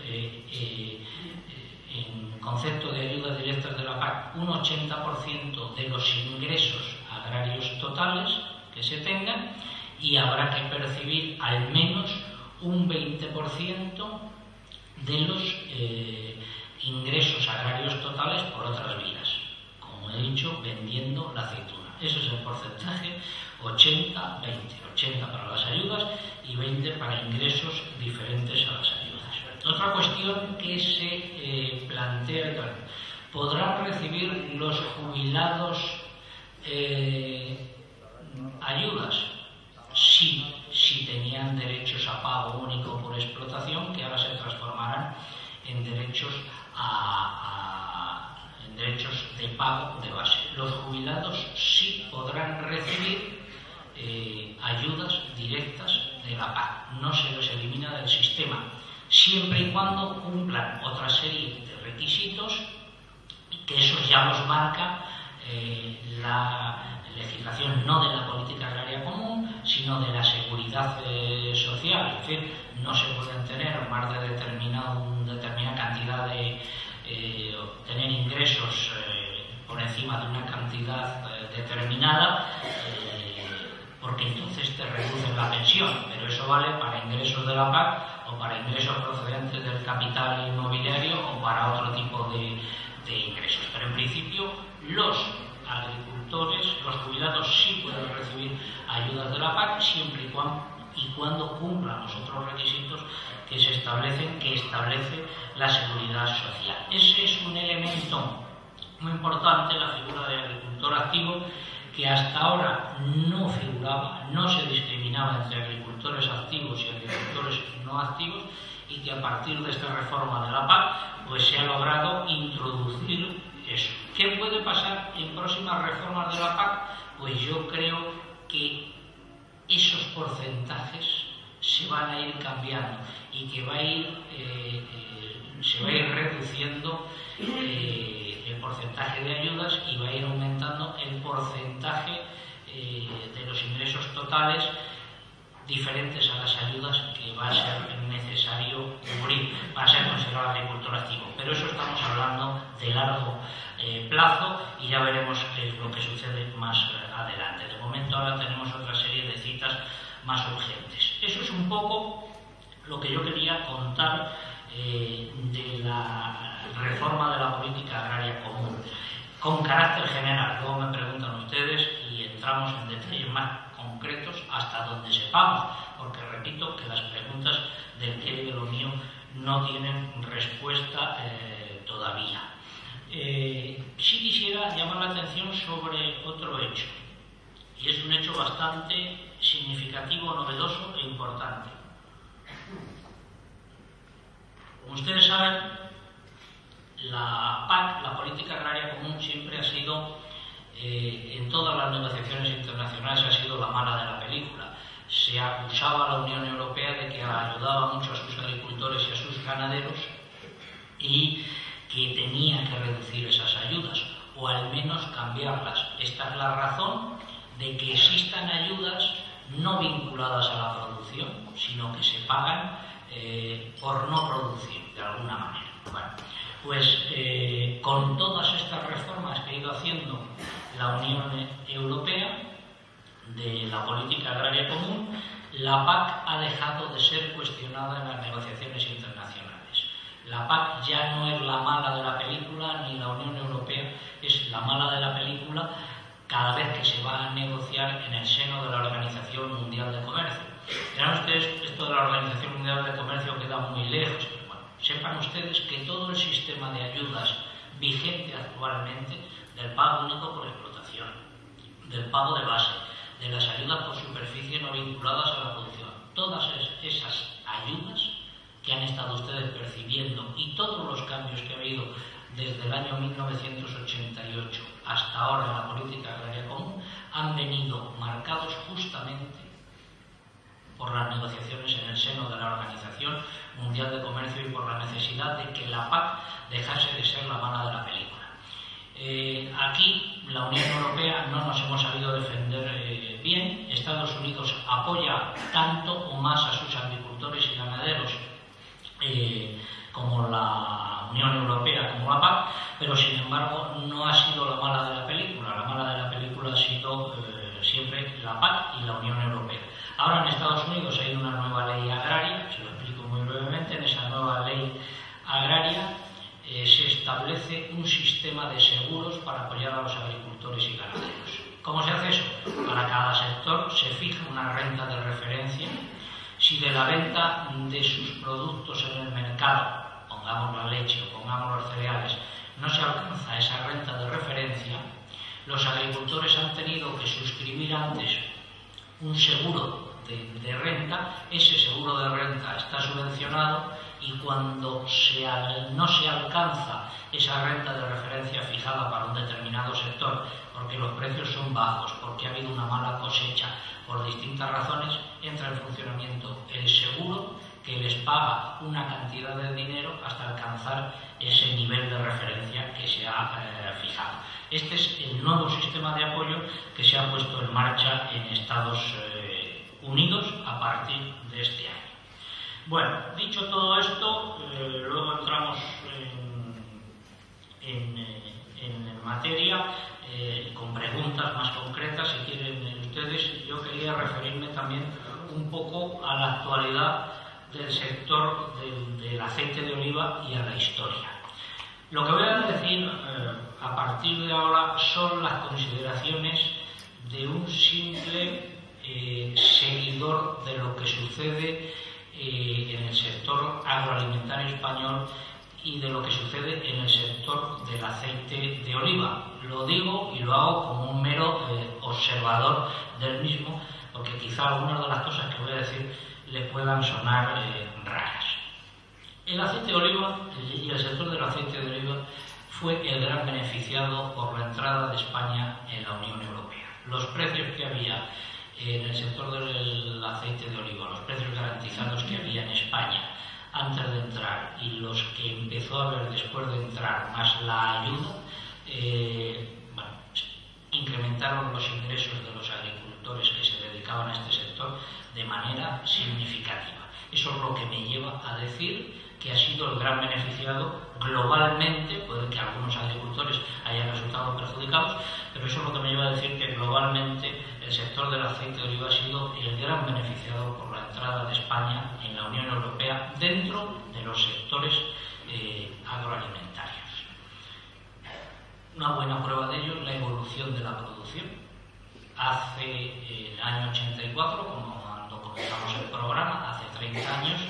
en concepto de ayudas directas de la PAC un 80% de los ingresos agrarios totales que se tengan, y habrá que percibir al menos un 20% de los ingresos agrarios totales por otras vías, como he dicho, vendiendo la aceituna. Ese es el porcentaje 80-20, 80 para las ayudas y 20 para ingresos diferentes a las ayudas. Otra cuestión que se plantea: ¿podrán recibir los jubilados ayudas? Sí, si tenían derechos a pago único por explotación, que ahora se transformarán en derechos en derechos de pago de base. Los jubilados sí podrán recibir ayudas directas de la PAC. No se les elimina del sistema, siempre y cuando cumplan otra serie de requisitos, que eso ya los marca la legislación, no de la política agraria común, sino de la seguridad social. Es decir, no se pueden tener más de determinada cantidad de tener ingresos por encima de una cantidad determinada, porque entonces te reducen la pensión, pero eso vale para ingresos de la PAC o para ingresos procedentes del capital inmobiliario o para otro tipo de ingresos. Pero en principio los agricultores, los jubilados sí pueden recibir ayudas de la PAC siempre y cuando cumplan los otros requisitos que se establecen, que establece la seguridad social. Ese es un elemento muy importante, la figura de agricultor activo, que hasta ahora no figuraba, no se discriminaba entre agricultores activos y agricultores no activos, y que a partir de esta reforma de la PAC pues se ha logrado introducir eso. ¿Qué puede pasar en próximas reformas de la PAC? Pues yo creo que esos porcentajes se van a ir cambiando y que se va a ir reduciendo el porcentaje de ayudas y va a ir aumentando el porcentaje de los ingresos totales diferentes a las ayudas que va a ser necesario cubrir para ser considerado agricultor activo. Pero eso estamos hablando de largo plazo y ya veremos lo que sucede más adelante. De momento ahora tenemos otra serie de citas más urgentes. Eso es un poco lo que yo quería contar de la reforma de la política agraria común, con carácter general. Luego me preguntan ustedes y entramos en detalles más concretos hasta donde sepamos, porque repito que las preguntas del qué y de lo mío no tienen respuesta todavía. Sí quisiera llamar la atención sobre otro hecho, y es un hecho bastante significativo, novedoso e importante. Como ustedes saben, la PAC, la Política Agraria Común, siempre ha sido, en todas las negociaciones internacionales, ha sido la mala de la película. Se acusaba a la Unión Europea de que ayudaba mucho a sus agricultores y a sus ganaderos y que tenía que reducir esas ayudas, o al menos cambiarlas. Esta es la razón de que existan ayudas no vinculadas a la producción, sino que se pagan por no producir, de alguna manera. Bueno, pues con todas estas reformas que ha ido haciendo la Unión Europea de la política agraria común, la PAC ha dejado de ser cuestionada en las negociaciones internacionales. La PAC ya no es la mala de la película, ni la Unión Europea es la mala de la película cada vez que se va a negociar en el seno de la Organización Mundial de Comercio. Dirán ustedes, esto de la Organización Mundial de Comercio queda muy lejos. Bueno, sepan ustedes que todo el sistema de ayudas vigente actualmente, del pago único por explotación, del pago de base, de las ayudas por superficie no vinculadas a la producción, todas esas ayudas que han estado ustedes percibiendo y todos los cambios que ha habido desde el año 1988 hasta ahora en la política agraria común han venido marcados justamente por las negociaciones en el seno de la Organización Mundial de Comercio y por la necesidad de que la PAC dejase de ser la mala de la película. Aquí la Unión Europea no nos hemos sabido defender bien. Estados Unidos apoya tanto o más a sus agricultores y ganaderos como la Unión Europea, como la PAC, pero sin embargo no ha sido la mala de la película. La mala de la película ha sido siempre la PAC y la Unión Europea. Ahora en Estados Unidos hay una nueva ley agraria, se lo explico muy brevemente. En esa nueva ley agraria se establece un sistema de seguros para apoyar a los agricultores y ganaderos. ¿Cómo se hace eso? Para cada sector se fija una renta de referencia. Si de la venta de sus productos en el mercado, pongamos la leche o pongamos los cereales, no se alcanza esa renta de referencia, los agricultores han tenido que suscribir antes un seguro de renta. Ese seguro de renta está subvencionado y cuando no se alcanza esa renta de referencia fijada para un determinado sector, porque los precios son bajos, porque ha habido una mala cosecha, por distintas razones, entra en funcionamiento el seguro que les paga una cantidad de dinero hasta alcanzar ese nivel de referencia que se ha fijado. Este es el nuevo sistema de apoyo que se ha puesto en marcha en Estados Unidos a partir de este año. Bueno, dicho todo esto, luego entramos en materia con preguntas más concretas, si quieren ustedes. Yo quería referirme también un poco a la actualidad del sector del aceite de oliva y a la historia. Lo que voy a decir a partir de ahora son las consideraciones de un simple seguidor de lo que sucede en el sector agroalimentario español y de lo que sucede en el sector del aceite de oliva. Lo digo y lo hago como un mero observador del mismo, porque quizá algunas de las cosas que voy a decir le puedan sonar raras. El aceite de oliva y el sector del aceite de oliva fue el gran beneficiado por la entrada de España en la Unión Europea. Los precios que había en el sector del aceite de oliva, los precios garantizados que había en España antes de entrar y los que empezó a haber después de entrar, más la ayuda, incrementaron los ingresos de los agricultores que se dedicaban a este sector de manera significativa. Eso es lo que me lleva a decir que ha sido el gran beneficiado globalmente. Puede que algunos agricultores hayan resultado perjudicados, pero eso es lo que me lleva a decir que globalmente el sector del aceite de oliva ha sido el gran beneficiado por la entrada de España en la Unión Europea dentro de los sectores agroalimentarios. Una buena prueba de ello es la evolución de la producción. Hace el año 84, cuando comenzamos el programa, hace 30 años,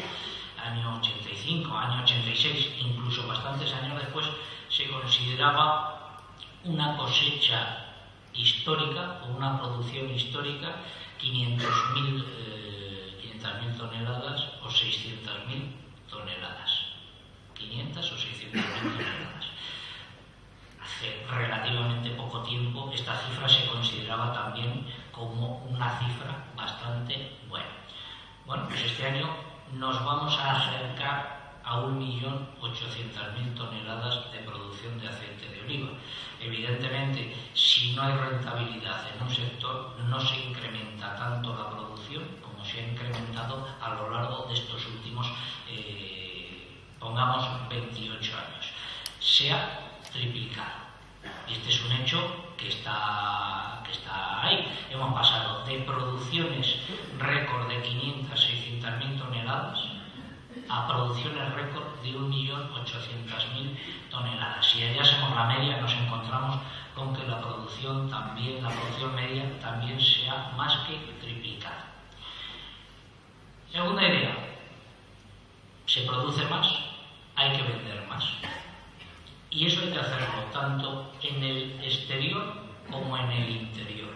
año 85, año 86, incluso bastantes años después, se consideraba una cosecha histórica o una producción histórica 500.000 toneladas o 600.000 toneladas. 500 o 600.000 toneladas. Hace relativamente poco tiempo esta cifra se consideraba también como una cifra bastante buena. Bueno, pues este año nos vamos a acercar a 1.800.000 toneladas de producción de aceite de oliva. Evidentemente, si no hay rentabilidad en un sector, no se incrementa tanto la producción como se ha incrementado a lo largo de estos últimos, pongamos, 28 años. Se ha triplicado. Y este es un hecho que está ahí. Hemos pasado de producciones récord de 500, 600.000 toneladas a producciones récord de 1.800.000 toneladas. Si allá hacemos la media, nos encontramos con que la producción media también se ha más que triplicado. Segunda idea: se produce más, hay que vender más. Y eso hay que hacerlo tanto en el exterior como en el interior.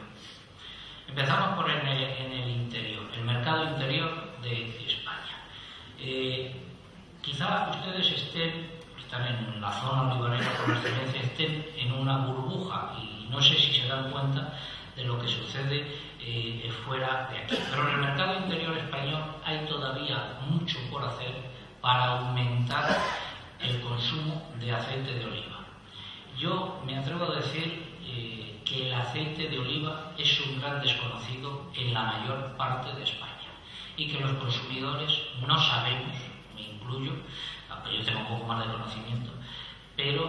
Empezamos por en el interior, el mercado interior de España. Quizá ustedes están en la zona olivarera por excelencia, estén en una burbuja y no sé si se dan cuenta de lo que sucede fuera de aquí. Pero en el mercado interior español hay todavía mucho por hacer para aumentar el consumo de aceite de oliva. Yo me atrevo a decir que el aceite de oliva es un gran desconocido en la mayor parte de España y que los consumidores no sabemos, me incluyo, aunque yo tengo un poco más de conocimiento, pero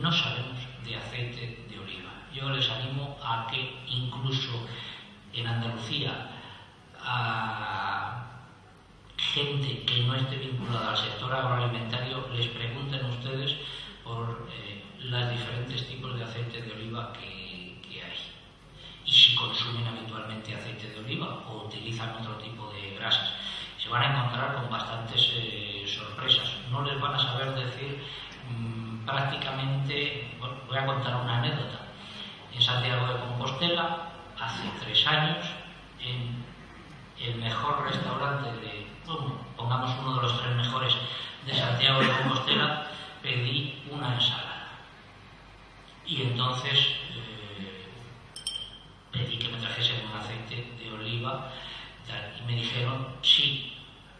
no sabemos de aceite de oliva. Yo les animo a que incluso en Andalucía a gente que no esté vinculada al sector agroalimentario les pregunten ustedes por los diferentes tipos de aceite de oliva que hay y si consumen habitualmente aceite de oliva o utilizan otro tipo de grasas. Se van a encontrar con bastantes sorpresas. No les van a saber decir prácticamente. Bueno, voy a contar una anécdota. En Santiago de Compostela, hace 3 años, en el mejor restaurante pongamos uno de los 3 mejores de Santiago de Compostela, pedí una ensalada. Y entonces pedí que me trajesen un aceite de oliva y me dijeron: sí,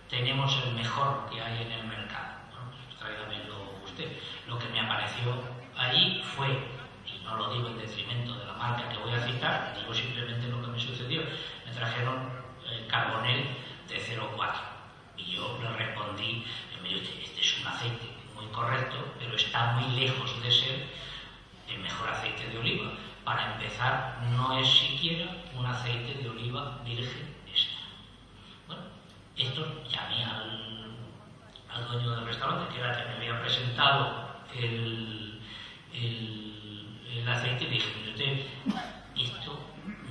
tenemos el mejor que hay en el mercado. Bueno, pues tráigamelo usted. Lo que me apareció allí fue, y no lo digo en detrimento de la marca que voy a citar, digo simplemente lo que me sucedió, me trajeron Carbonel de 0,4 y yo le respondí, este es un aceite muy correcto, pero está muy lejos de ser el mejor aceite de oliva. Para empezar, no es siquiera un aceite de oliva virgen extra. Bueno, esto llamé al dueño del restaurante, que era el que me había presentado el aceite, y dije: mire usted, esto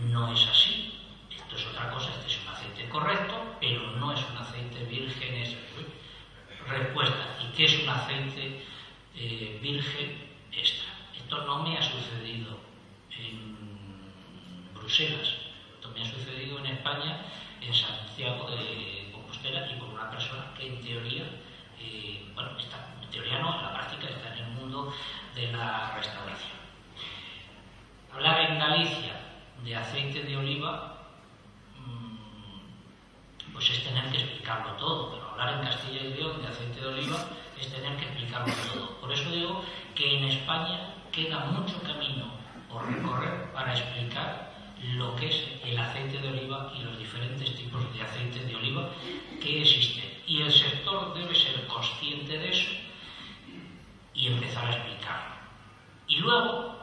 no es así, esto es otra cosa, este es un aceite correcto, pero no es un aceite virgen extra. Respuesta: ¿y qué es un aceite virgen extra? Esto no me ha sucedido en Bruselas, esto me ha sucedido en España, en Santiago de Compostela, y por una persona que en teoría, en la práctica está en el mundo de la restauración. Hablar en Galicia de aceite de oliva pues es tener que explicarlo todo, pero hablar en Castilla y León de aceite de oliva es tener que explicarlo todo. Por eso digo que en España queda mucho camino por recorrer para explicar lo que es el aceite de oliva y los diferentes tipos de aceite de oliva que existen. Y el sector debe ser consciente de eso y empezar a explicarlo. Y luego,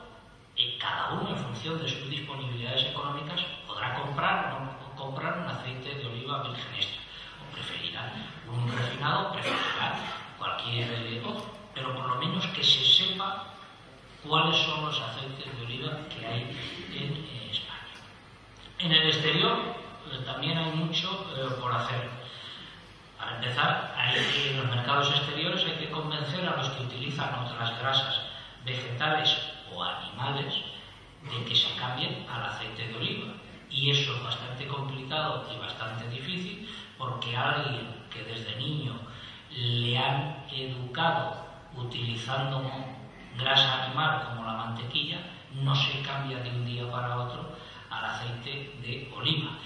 cada uno en función de sus disponibilidades económicas podrá comprar o no comprar un aceite de oliva virgen extra, o preferirá un refinado, preferirá cualquier otro, pero por lo menos que se sepa cuáles son los aceites de oliva que hay en España. En el exterior también hay mucho por hacer. Para empezar, en los mercados exteriores hay que convencer a los que utilizan otras grasas vegetales o animales de que se cambien al aceite de oliva. Y eso es bastante complicado y bastante difícil, porque alguien que desde niño le han educado utilizando grasa animal como la mantequilla, no se cambia de un día para otro al aceite de oliva.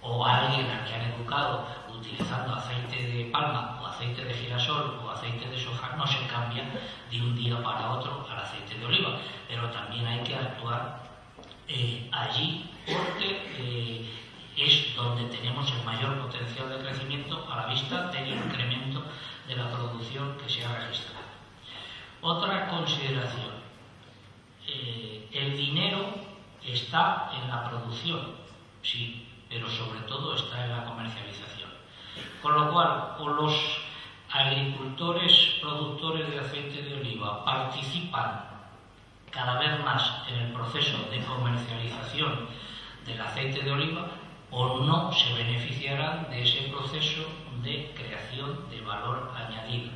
O alguien al que han educado utilizando aceite de palma o aceite de girasol o aceite de soja, no se cambia de un día para otro al aceite de oliva. Pero también hay que actuar allí porque es donde tenemos el mayor potencial de crecimiento a la vista del incremento de la producción que se ha registrado. Otra consideración, el dinero está en la producción, sí, pero sobre todo está en la comercialización. Con lo cual, o los agricultores productores de aceite de oliva participan cada vez más en el proceso de comercialización del aceite de oliva, o no se beneficiarán de ese proceso de creación de valor añadido.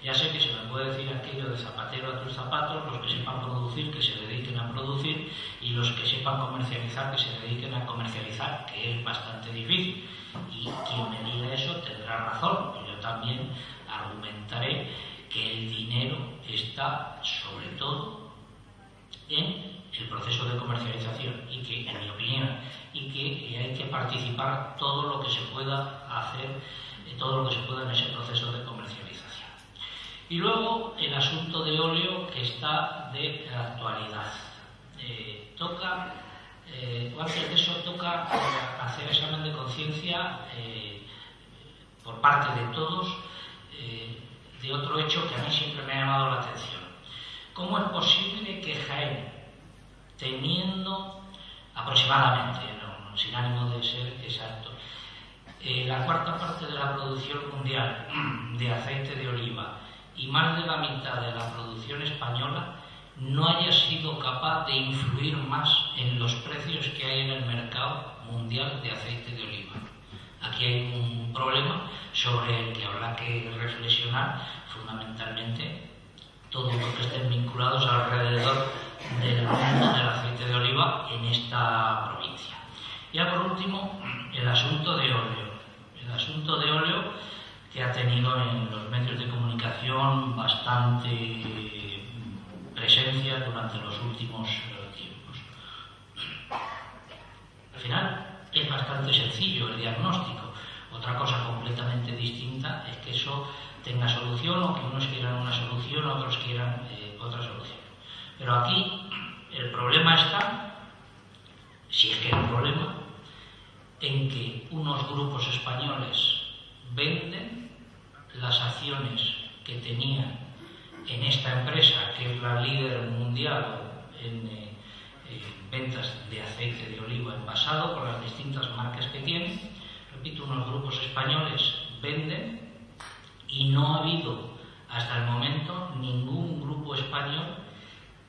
Ya sé que se me puede decir aquello de zapatero a tus zapatos, los que sepan producir, que se dediquen a producir, y los que sepan comercializar, que se dediquen a comercializar, que es bastante difícil. Y quien me diga eso tendrá razón. Yo también argumentaré que el dinero está sobre todo en el proceso de comercialización y que, en mi opinión, y que hay que participar todo lo que se pueda hacer, todo lo que se pueda en ese proceso de comercialización. Y luego el asunto de óleo, que está de actualidad. Antes de eso toca hacer examen de conciencia por parte de todos de otro hecho que a mí siempre me ha llamado la atención. ¿Cómo es posible que Jaén, teniendo aproximadamente, sin ánimo de ser exacto, la cuarta parte de la producción mundial de aceite de oliva y más de la mitad de la producción española, no haya sido capaz de influir más en los precios que hay en el mercado mundial de aceite de oliva? Aquí hay un problema sobre el que habrá que reflexionar, fundamentalmente todos los que estén vinculados alrededor del mundo del aceite de oliva en esta provincia. Ya por último, el asunto de óleo. El asunto de óleo que ha tenido en los medios de comunicación bastante presencia durante los últimos tiempos. Al final es bastante sencillo el diagnóstico. Otra cosa completamente distinta es que eso tenga solución, o que unos quieran una solución, otros quieran otra solución. Pero aquí el problema está, si es que hay un problema, en que unos grupos españoles venden las acciones que tenían en esta empresa, que es la líder mundial en ventas de aceite de oliva envasado por las distintas marcas que tiene. Repito, unos grupos españoles venden, y no ha habido hasta el momento ningún grupo español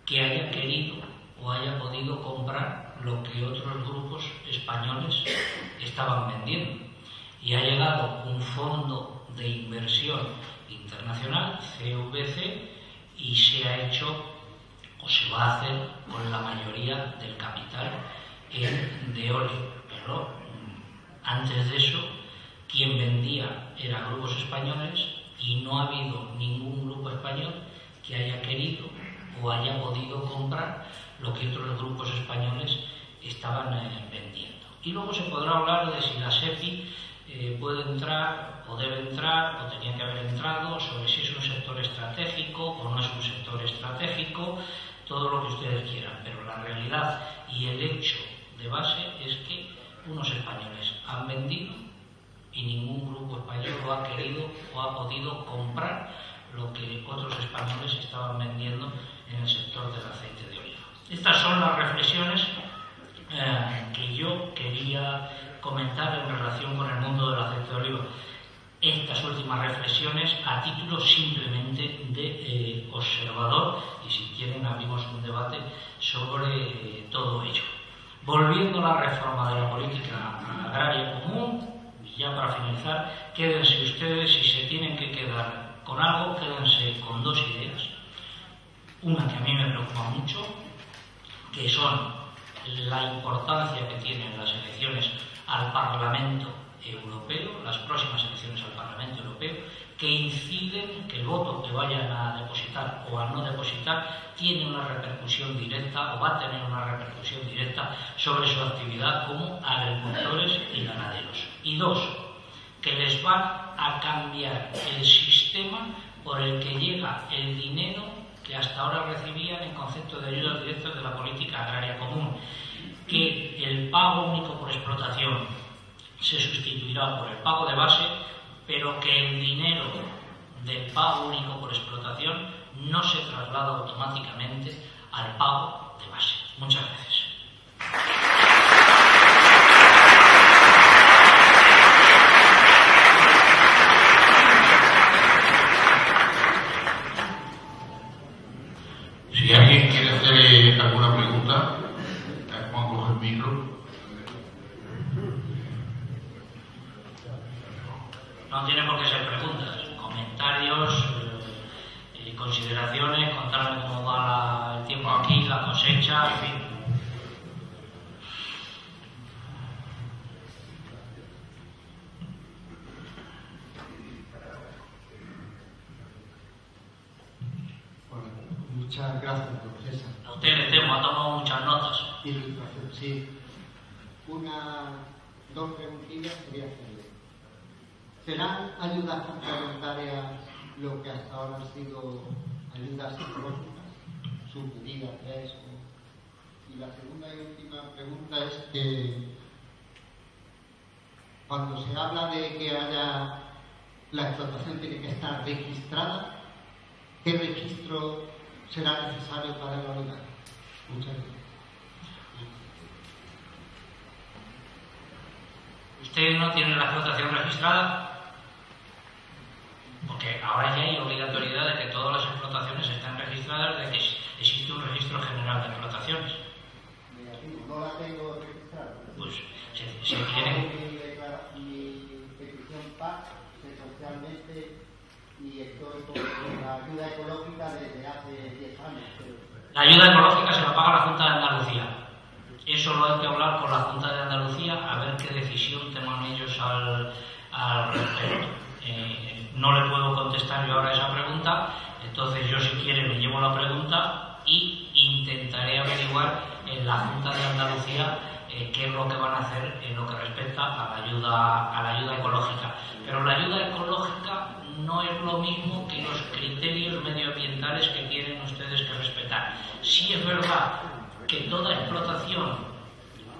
que haya querido o haya podido comprar lo que otros grupos españoles estaban vendiendo. Y ha llegado un fondo de inversión internacional, CVC, y se ha hecho, o se va a hacer, con la mayoría del capital de óleo. Pero antes de eso, quien vendía eran grupos españoles, y no ha habido ningún grupo español que haya querido o haya podido comprar lo que otros grupos españoles estaban vendiendo. Y luego se podrá hablar de si la SEPI puede entrar o debe entrar o tenía que haber entrado, sobre si es un sector estratégico o no es un sector estratégico, todo lo que ustedes quieran, pero la realidad y el hecho de base es que unos españoles han vendido y ningún grupo español lo ha querido o ha podido comprar lo que otros españoles estaban vendiendo en el sector del aceite de oliva. Estas son las reflexiones que yo quería comentar en relación con el mundo del aceite de oliva. Estas últimas reflexiones a título simplemente de observador, y si quieren abrimos un debate sobre todo ello. Volviendo a la reforma de la política agraria común, y ya para finalizar, quédense ustedes, si se tienen que quedar con algo, quédense con dos ideas. Una que a mí me preocupa mucho, que son la importancia que tienen las elecciones al Parlamento Europeo, las próximas elecciones al Parlamento Europeo, que inciden, que el voto que vayan a depositar o a no depositar tiene una repercusión directa o va a tener una repercusión directa sobre su actividad como agricultores y ganaderos. Y dos, que les van a cambiar el sistema por el que llega el dinero que hasta ahora recibían en concepto de ayudas directas de la política agraria común, que el pago único por explotación se sustituirá por el pago de base, pero que el dinero del pago único por explotación no se traslada automáticamente al pago de base. Muchas gracias. Si alguien quiere hacer alguna pregunta, Juan, coge el micro. No tiene por qué ser preguntas, comentarios, consideraciones, contarme cómo va el tiempo aquí, la cosecha, en fin. Bueno, muchas gracias, profesor. A usted le temo, ha tomado muchas notas. Ilustración, sí. Dos preguntillas quería hacerle. ¿Serán ayudas complementarias lo que hasta ahora han sido ayudas psicológicas? Submedida 3. Y la segunda y última pregunta es que cuando se habla de que la explotación tiene que estar registrada, ¿qué registro será necesario para el ayuda? Muchas gracias. ¿Usted no tiene la explotación registrada? Porque ahora ya hay obligatoriedad de que todas las explotaciones estén registradas, de que existe un registro general de explotaciones. No la tengo registrada. Pues se tiene. Mi petición PAC esencialmente, y estoy con la ayuda ecológica desde hace 10 años. La ayuda ecológica se la paga la Junta de Andalucía. Eso lo hay que hablar con la Junta de Andalucía a ver qué decisión toman ellos al respecto. No le puedo contestar yo ahora esa pregunta, entonces yo si quiere me llevo la pregunta y intentaré averiguar en la Junta de Andalucía qué es lo que van a hacer en lo que respecta a la ayuda ecológica. Pero la ayuda ecológica no es lo mismo que los criterios medioambientales que tienen ustedes que respetar. Sí es verdad que toda explotación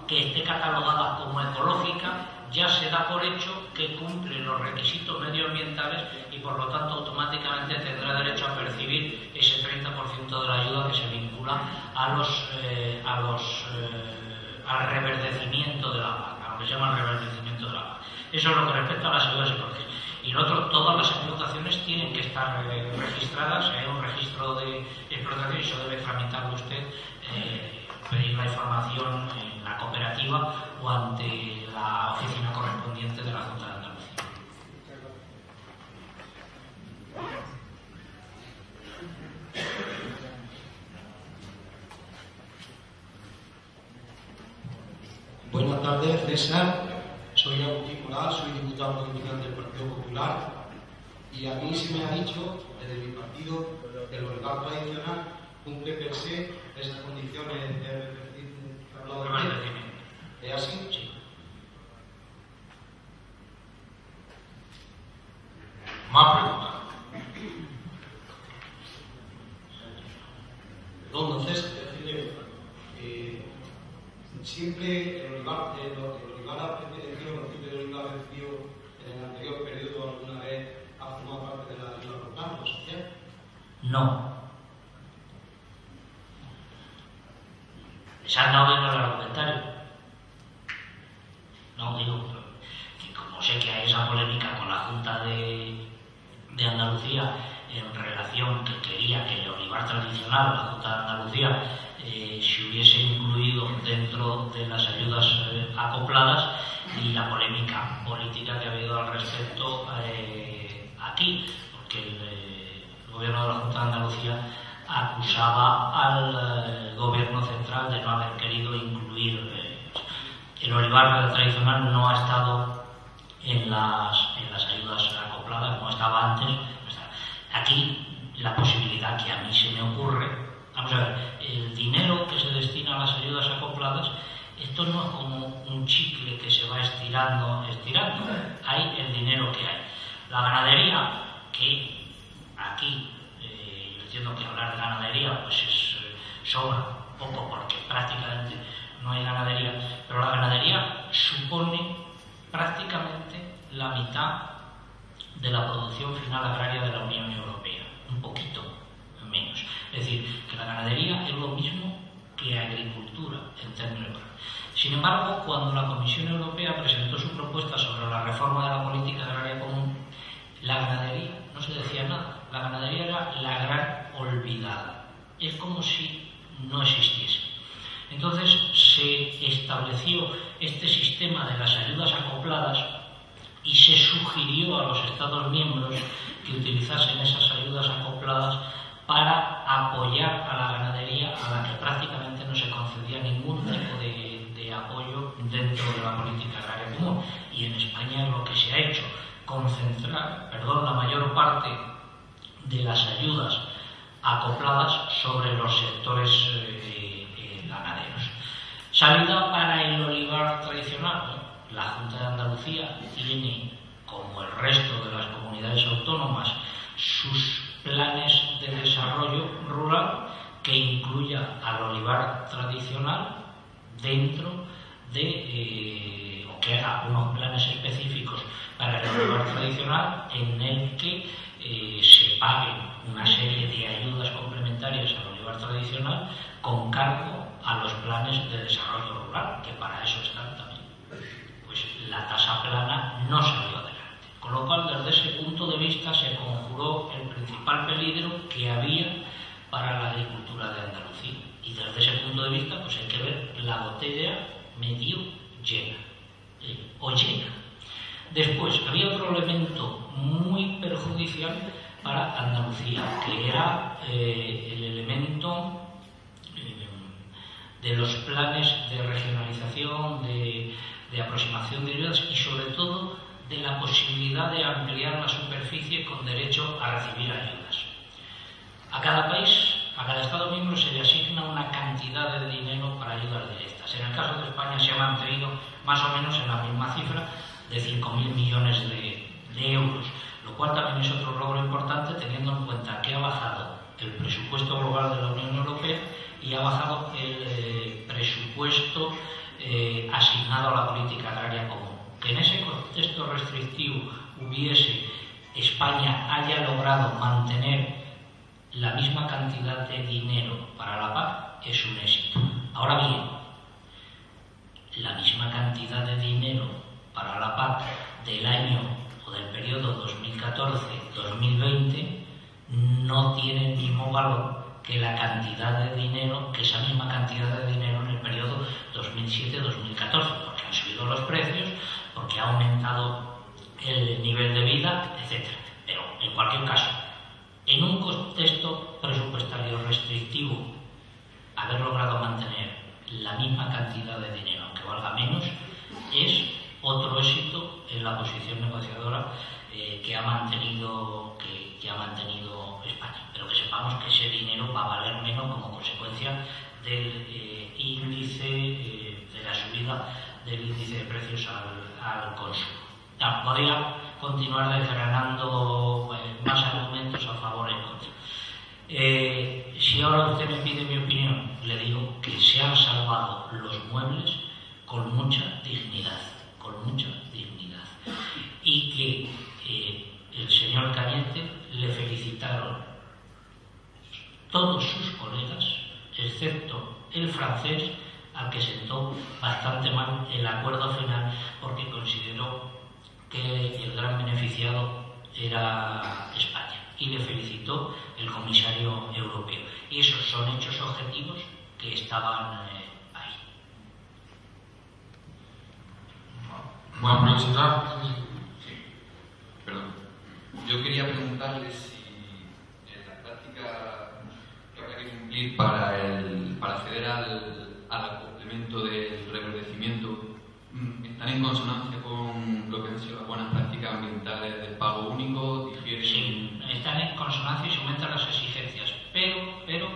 que esté catalogada como ecológica ya se da por hecho que cumple los requisitos medioambientales y por lo tanto automáticamente tendrá derecho a percibir ese 30% de la ayuda que se vincula al reverdecimiento de la vaca, a lo que se llama reverdecimiento de la vaca. Eso es lo que respecta a las ayudas ecológicas. Y lo otro, todas las explotaciones tienen que estar registradas, hay un registro de explotación y eso debe tramitarlo usted, pedir la información en la cooperativa o ante la oficina correspondiente de la Junta de Andalucía. Buenas tardes, César. Soy Agustín Moral, soy diputado provincial del Partido Popular y a mí se me ha dicho desde mi partido que el mercado tradicional cumple per se esas condiciones que hablado de Abastecimiento. ¿Es así? Sí. Más preguntas. Don César, siempre el olivar venecido, el tipo de olivar vencido en el anterior periodo alguna vez ha formado parte de la ayuda por campo social. No. ¿Les han dado bien el argumentario? No, digo que como sé que hay esa polémica con la Junta de Andalucía en relación que quería que el olivar tradicional, la Junta de Andalucía, se hubiese incluido dentro de las ayudas acopladas, y la polémica política que ha habido al respecto aquí, porque el gobierno de la Junta de Andalucía acusaba al gobierno central de no haber querido incluir el olivar tradicional. No ha estado en las ayudas acopladas, no estaba antes. Aquí la posibilidad que a mí se me ocurre, vamos a ver, el dinero que se destina a las ayudas acopladas, esto no es como un chicle que se va estirando, hay el dinero que hay. La ganadería, que aquí yo entiendo que hablar de ganadería pues sobra poco porque prácticamente no hay ganadería, pero la ganadería supone prácticamente la mitad de la producción final agraria de la Unión Europea, un poquito menos. Es decir, que la ganadería es lo mismo que agricultura en términos. Sin embargo, cuando la Comisión Europea presentó su propuesta sobre la reforma de la política agraria común, la ganadería no se decía nada. La ganadería era la gran olvidada. Es como si no existiese. Entonces se estableció este sistema de las ayudas acopladas y se sugirió a los Estados miembros que utilizasen esas ayudas acopladas para apoyar a la ganadería, a la que prácticamente no se concedía ningún tipo de apoyo dentro de la política agraria común. Y en España es lo que se ha hecho, concentrar, la mayor parte de las ayudas acopladas sobre los sectores ganaderos. Salida para el olivar tradicional, ¿no? La Junta de Andalucía tiene, como el resto de las comunidades autónomas, sus planes de desarrollo rural que incluya al olivar tradicional dentro de, o que haga unos planes específicos para el olivar tradicional en el que se paguen una serie de ayudas complementarias al olivar tradicional con cargo a los planes de desarrollo rural, que para eso están también. Pues la tasa plana no salió adelante. Con lo cual, desde ese punto de vista, se conjuró el principal peligro que había para la agricultura de Andalucía. Y desde ese punto de vista, pues hay que ver la botella medio llena, o llena. Después, había otro elemento muy perjudicial para Andalucía, que era el elemento de los planes de regionalización, de aproximación de ayudas y sobre todo de la posibilidad de ampliar la superficie con derecho a recibir ayudas. A cada país, a cada Estado miembro se le asigna una cantidad de dinero para ayudas directas. En el caso de España se ha mantenido más o menos en la misma cifra de 5.000 millones de euros, lo cual también es otro logro importante teniendo en cuenta que ha bajado el presupuesto global de la Unión Europea y ha bajado el presupuesto asignado a la política agraria común. Que en ese contexto restrictivo España haya logrado mantener la misma cantidad de dinero para la PAC es un éxito. Ahora bien, la misma cantidad de dinero para la PAC del año o del periodo 2014-2020 no tiene el mismo valor que la cantidad de dinero, que esa misma cantidad de dinero en el periodo 2007-2014, porque han subido los precios, porque ha aumentado el nivel de vida, etc. Pero, en cualquier caso, en un contexto presupuestario restrictivo, haber logrado mantener la misma cantidad de dinero, aunque valga menos, es otro éxito en la posición negociadora que ha mantenido España. Pero que se sepamos que ese dinero va a valer menos como consecuencia del índice, de la subida del índice de precios al consumo. Podría continuar desgranando más argumentos a favor y en contra. Si ahora usted me pide mi opinión, le digo que se han salvado los muebles con mucha dignidad, y que el señor Cañete le felicitaron todos sus colegas, excepto el francés, al que sentó bastante mal el acuerdo final porque consideró que el gran beneficiado era España, y le felicitó el comisario europeo. Y esos son hechos objetivos que estaban ahí. Bueno, profesora, perdón. Yo quería preguntarle si en la práctica que habrá que cumplir para acceder al complemento del reverdecimiento están en consonancia con lo que han sido las buenas prácticas ambientales del pago único, difieren. Sí, están en consonancia y se aumentan las exigencias, pero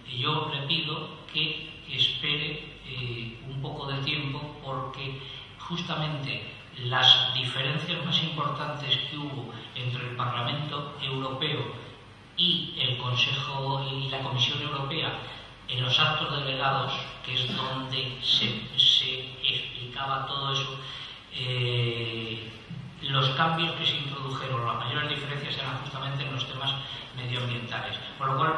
yo le pido que espere un poco de tiempo, porque justamente las diferencias más importantes que hubo entre el Parlamento Europeo y el Consejo y la Comisión Europea en los actos delegados, que es donde se explicaba todo eso, los cambios que se introdujeron, las mayores diferencias eran justamente en los temas medioambientales, por lo cual el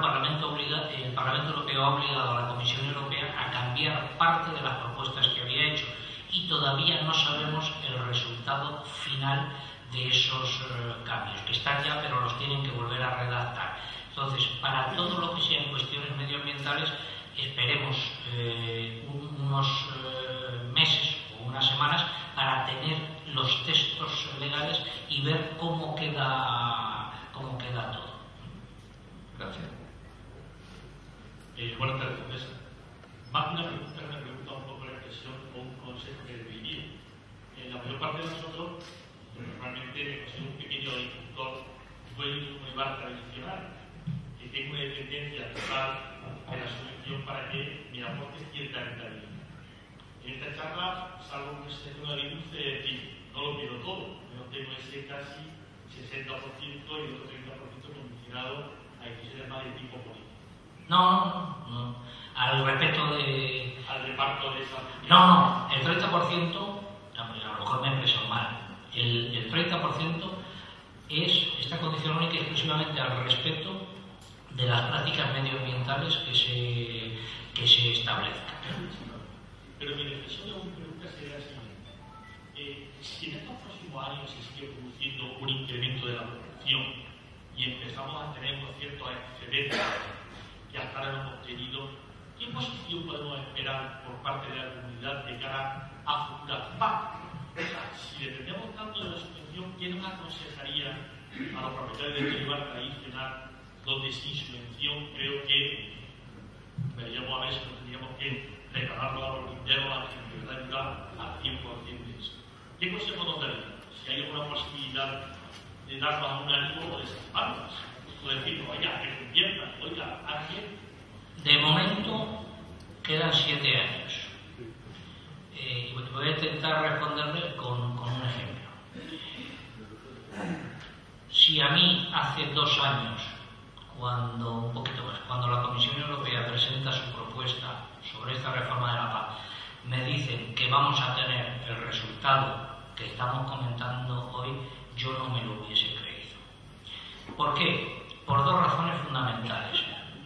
Parlamento Europeo ha obligado a la Comisión Europea a cambiar parte de las propuestas que había hecho, y todavía no sabemos el resultado final de esos cambios, que están ya, pero los tienen que volver a redactar. Entonces, para todo lo que sean cuestiones medioambientales, esperemos unos meses o unas semanas para tener los textos legales y ver cómo queda todo. Gracias. Buenas tardes, profesor. Más que una pregunta, un poco la expresión o un consejo que le diría. La mayor parte de nosotros, normalmente, soy un pequeño agricultor, dueño de una barca tradicional, que tengo una dependencia total de la subvención para que me aporte cierta rentabilidad. En esta charla salgo con ese tema de luz de decir, no lo quiero todo, pero tengo ese casi 60% y el otro 30% condicionado a decisiones más de tipo político. No. Al respecto de... Al reparto de esa... No, el 30%, a lo mejor me he expresado mal, el 30% está condicionado única y exclusivamente al respeto de las prácticas medioambientales que se establezcan. Pero mi reflexión de una pregunta sería la siguiente. Si en estos próximos años se sigue produciendo un incremento de la producción y empezamos a tener unos ciertos excedentes que hasta ahora no hemos tenido, ¿qué posición podemos esperar por parte de la comunidad de cara a futuras PAC? Si dependemos tanto de la subvención, ¿qué nos aconsejaría a los propietarios de lugar tradicional donde sin subvención creo que veríamos a ver si nos tendríamos que regalarlo a los linderos a la gente de la ayuda al 100% de eso? ¿Qué consejo nos daría? Si hay alguna posibilidad de darnos a un ánimo o desanimarnos, o decir, oiga, que conviertan, oiga, alguien. De momento quedan 7 años. Y voy a intentar responderle con un ejemplo. Si a mí hace 2 años, un poquito más, cuando la Comisión Europea presenta su propuesta sobre esta reforma de la PAC, me dicen que vamos a tener el resultado que estamos comentando hoy, yo no me lo hubiese creído. ¿Por qué? Por 2 razones fundamentales.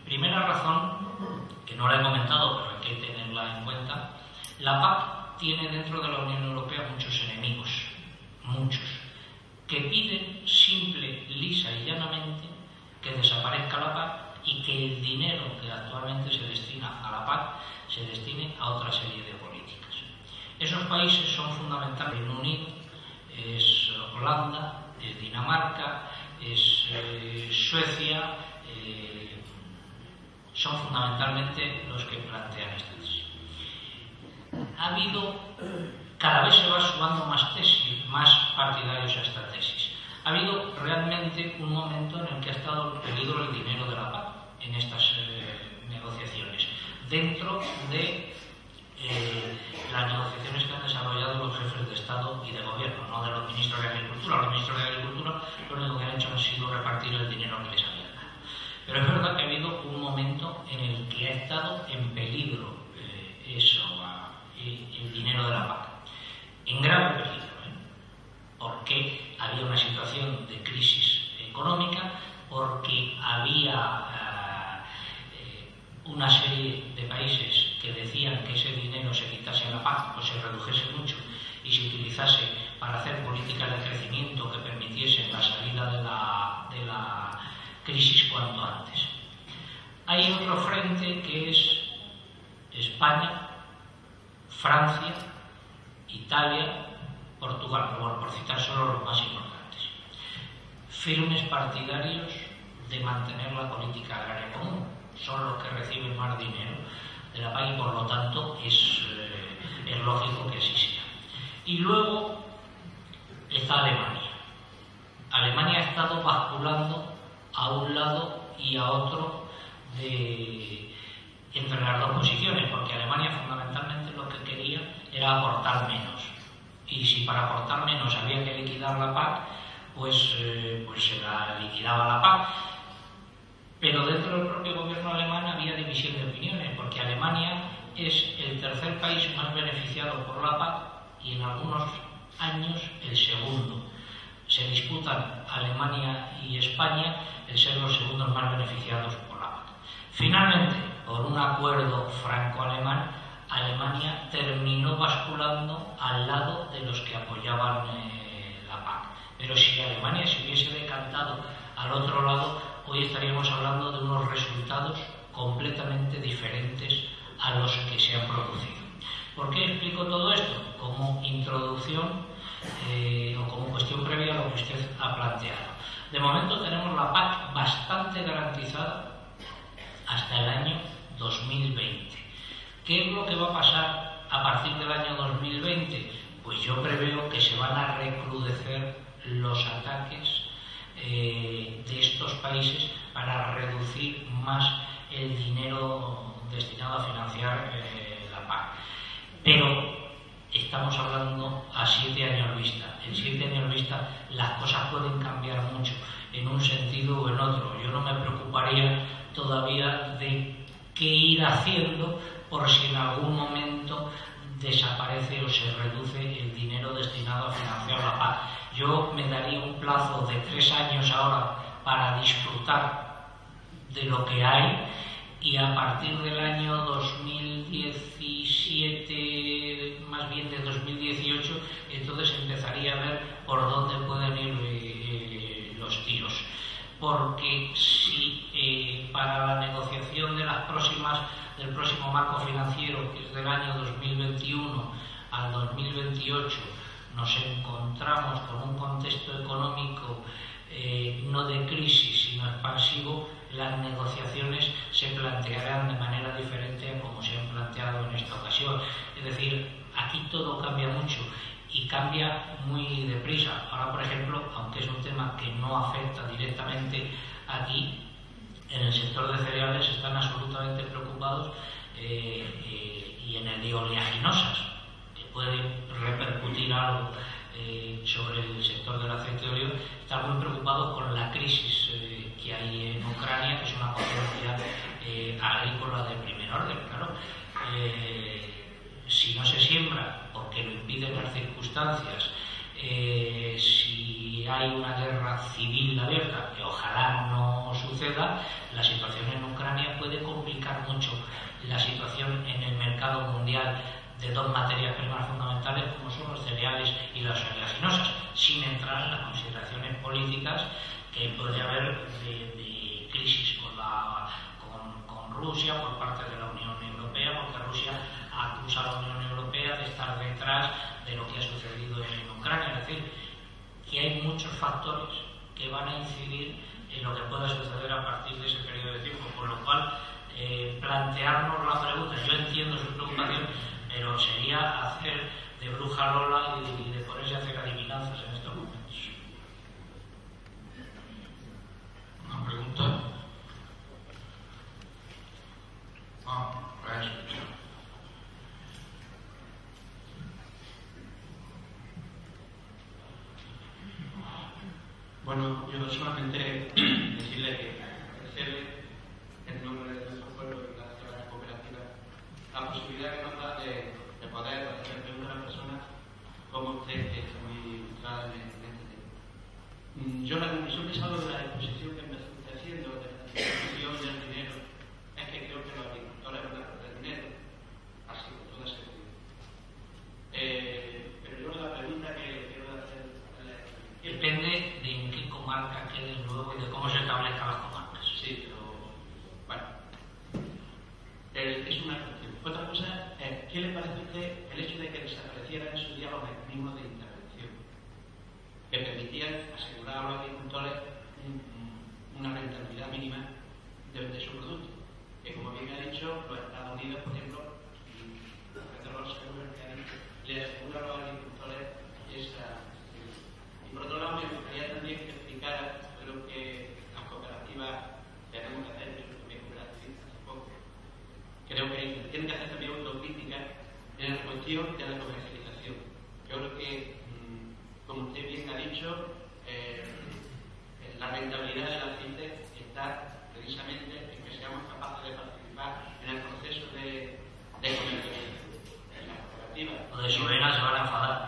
Primera razón, que no la he comentado, pero hay que tenerla en cuenta: la PAC tiene dentro de la Unión Europea muchos enemigos, que piden simple, lisa y llanamente que desaparezca la PAC y que el dinero que actualmente se destina a la PAC se destine a otra serie de políticas. Esos países son fundamentales: Reino Unido, es Holanda, es Dinamarca, es Suecia, son fundamentalmente los que plantean esta tesis. Cada vez se va sumando más partidarios a esta tesis. Ha habido realmente un momento en el que ha estado en peligro el dinero de la PAC. en estas negociaciones, dentro de las negociaciones que han desarrollado los jefes de Estado y de Gobierno, no de los ministros de Agricultura. Los ministros de Agricultura lo único que han hecho ha sido repartir el dinero que les habían dado. Pero es verdad que ha habido un momento en el que ha estado en peligro el dinero de la PAC, en grave peligro, porque había una situación de crisis económica, porque había una serie de países que decían que ese dinero se quitase a la PAC o se redujese mucho y se utilizase para hacer políticas de crecimiento que permitiesen la salida de la crisis cuanto antes. Hay otro frente que es España, Francia, Italia, Portugal, pero bueno, por citar solo los más importantes, firmes partidarios de mantener la política agraria común. Son los que reciben más dinero de la PAC y por lo tanto es lógico que así sea. Y luego está Alemania. Alemania ha estado basculando a un lado y a otro entre las dos posiciones, porque Alemania fundamentalmente lo que quería era aportar menos. Y si para aportar menos había que liquidar la PAC, pues se la liquidaba la PAC. Pero dentro del propio gobierno alemán había división de opiniones, porque Alemania es el tercer país más beneficiado por la PAC y en algunos años el segundo. Se disputan Alemania y España el ser los segundos más beneficiados por la PAC. Finalmente, por un acuerdo franco-alemán, Alemania terminó basculando al lado de los que apoyaban la PAC. Pero si Alemania se hubiese decantado al otro lado, hoy estaríamos hablando de unos resultados completamente diferentes a los que se han producido. ¿Por qué explico todo esto? Como introducción o como cuestión previa a lo que usted ha planteado. De momento tenemos la PAC bastante garantizada hasta el año 2020. ¿Qué es lo que va a pasar a partir del año 2020? Pues yo preveo que se van a recrudecer los ataques de estos países para reducir más el dinero destinado a financiar la PAC. Pero estamos hablando a 7 años vista. En 7 años vista las cosas pueden cambiar mucho en un sentido o en otro. Yo no me preocuparía todavía de qué ir haciendo por si en algún momento desaparece o se reduce el dinero destinado a financiar la PAC. Yo me daría un plazo de 3 años ahora para disfrutar de lo que hay y a partir del año 2017, más bien de 2018, entonces empezaría a ver por dónde pueden ir los tiros. Porque si para la negociación del próximo marco financiero, que es del año 2021 al 2028, nos encontramos con un contexto económico no de crisis sino expansivo, las negociaciones se plantearán de manera diferente a como se han planteado en esta ocasión. Es decir, aquí todo cambia mucho y cambia muy deprisa. Ahora, por ejemplo, aunque es un tema que no afecta directamente aquí, en el sector de cereales están absolutamente preocupados y en el de oleaginosas, que puede repercutir algo sobre el sector del aceite de oliva, están muy preocupados con la crisis que hay en Ucrania, que es una potencia agrícola de primer orden. Claro, si no se siembra porque lo impiden las circunstancias, si hay una guerra civil abierta, que ojalá no suceda, la situación en Ucrania puede complicar mucho la situación en el mercado mundial de dos materias primas fundamentales como son los cereales y las oleaginosas, sin entrar en las consideraciones políticas que puede haber de crisis con Rusia por parte de la Unión Europea, porque Rusia acusa a la Unión Europea de estar detrás de lo que ha sucedido en Ucrania. Es decir, que hay muchos factores que van a incidir en lo que pueda suceder a partir de ese periodo de tiempo, por lo cual plantearnos la pregunta, yo entiendo su preocupación, pero sería hacer de bruja Lola y de ponerse a hacer adivinanzas en estos momentos. Una pregunta. Bueno, yo solamente decirle que agradecerle en nombre de nuestro pueblo y de la cooperativa la posibilidad que nos da de poder hacer frente a una persona como usted, que está muy centrada en este tema. Yo la conclusión que salgo de la exposición que me estoy haciendo, de la distribución del dinero, es que creo que los agricultores van a perder dinero, así con toda seguridad. Pero yo la pregunta que le quiero hacer depende de en qué comarca quede luego y de cómo se establezcan las comarcas. Sí, pero bueno, es una cuestión. Otra cosa es, ¿qué le parece a usted el hecho de que desaparecieran en su día los mecanismos de intervención que permitían asegurar a los agricultores una rentabilidad mínima de su producto? Que como bien ha dicho, los Estados Unidos, por ejemplo, le asegura a los agricultores esa. Y por otro lado, me gustaría también que explicara lo que las cooperativas tenemos que hacer, yo también cooperativista tampoco. Creo que tienen que hacer también autocrítica en la cuestión de la comercialización. Yo creo que, como usted bien ha dicho, la rentabilidad del aceite está precisamente en que seamos capaces de participar en el proceso de comercialización. O de Sobera se van a enfadar.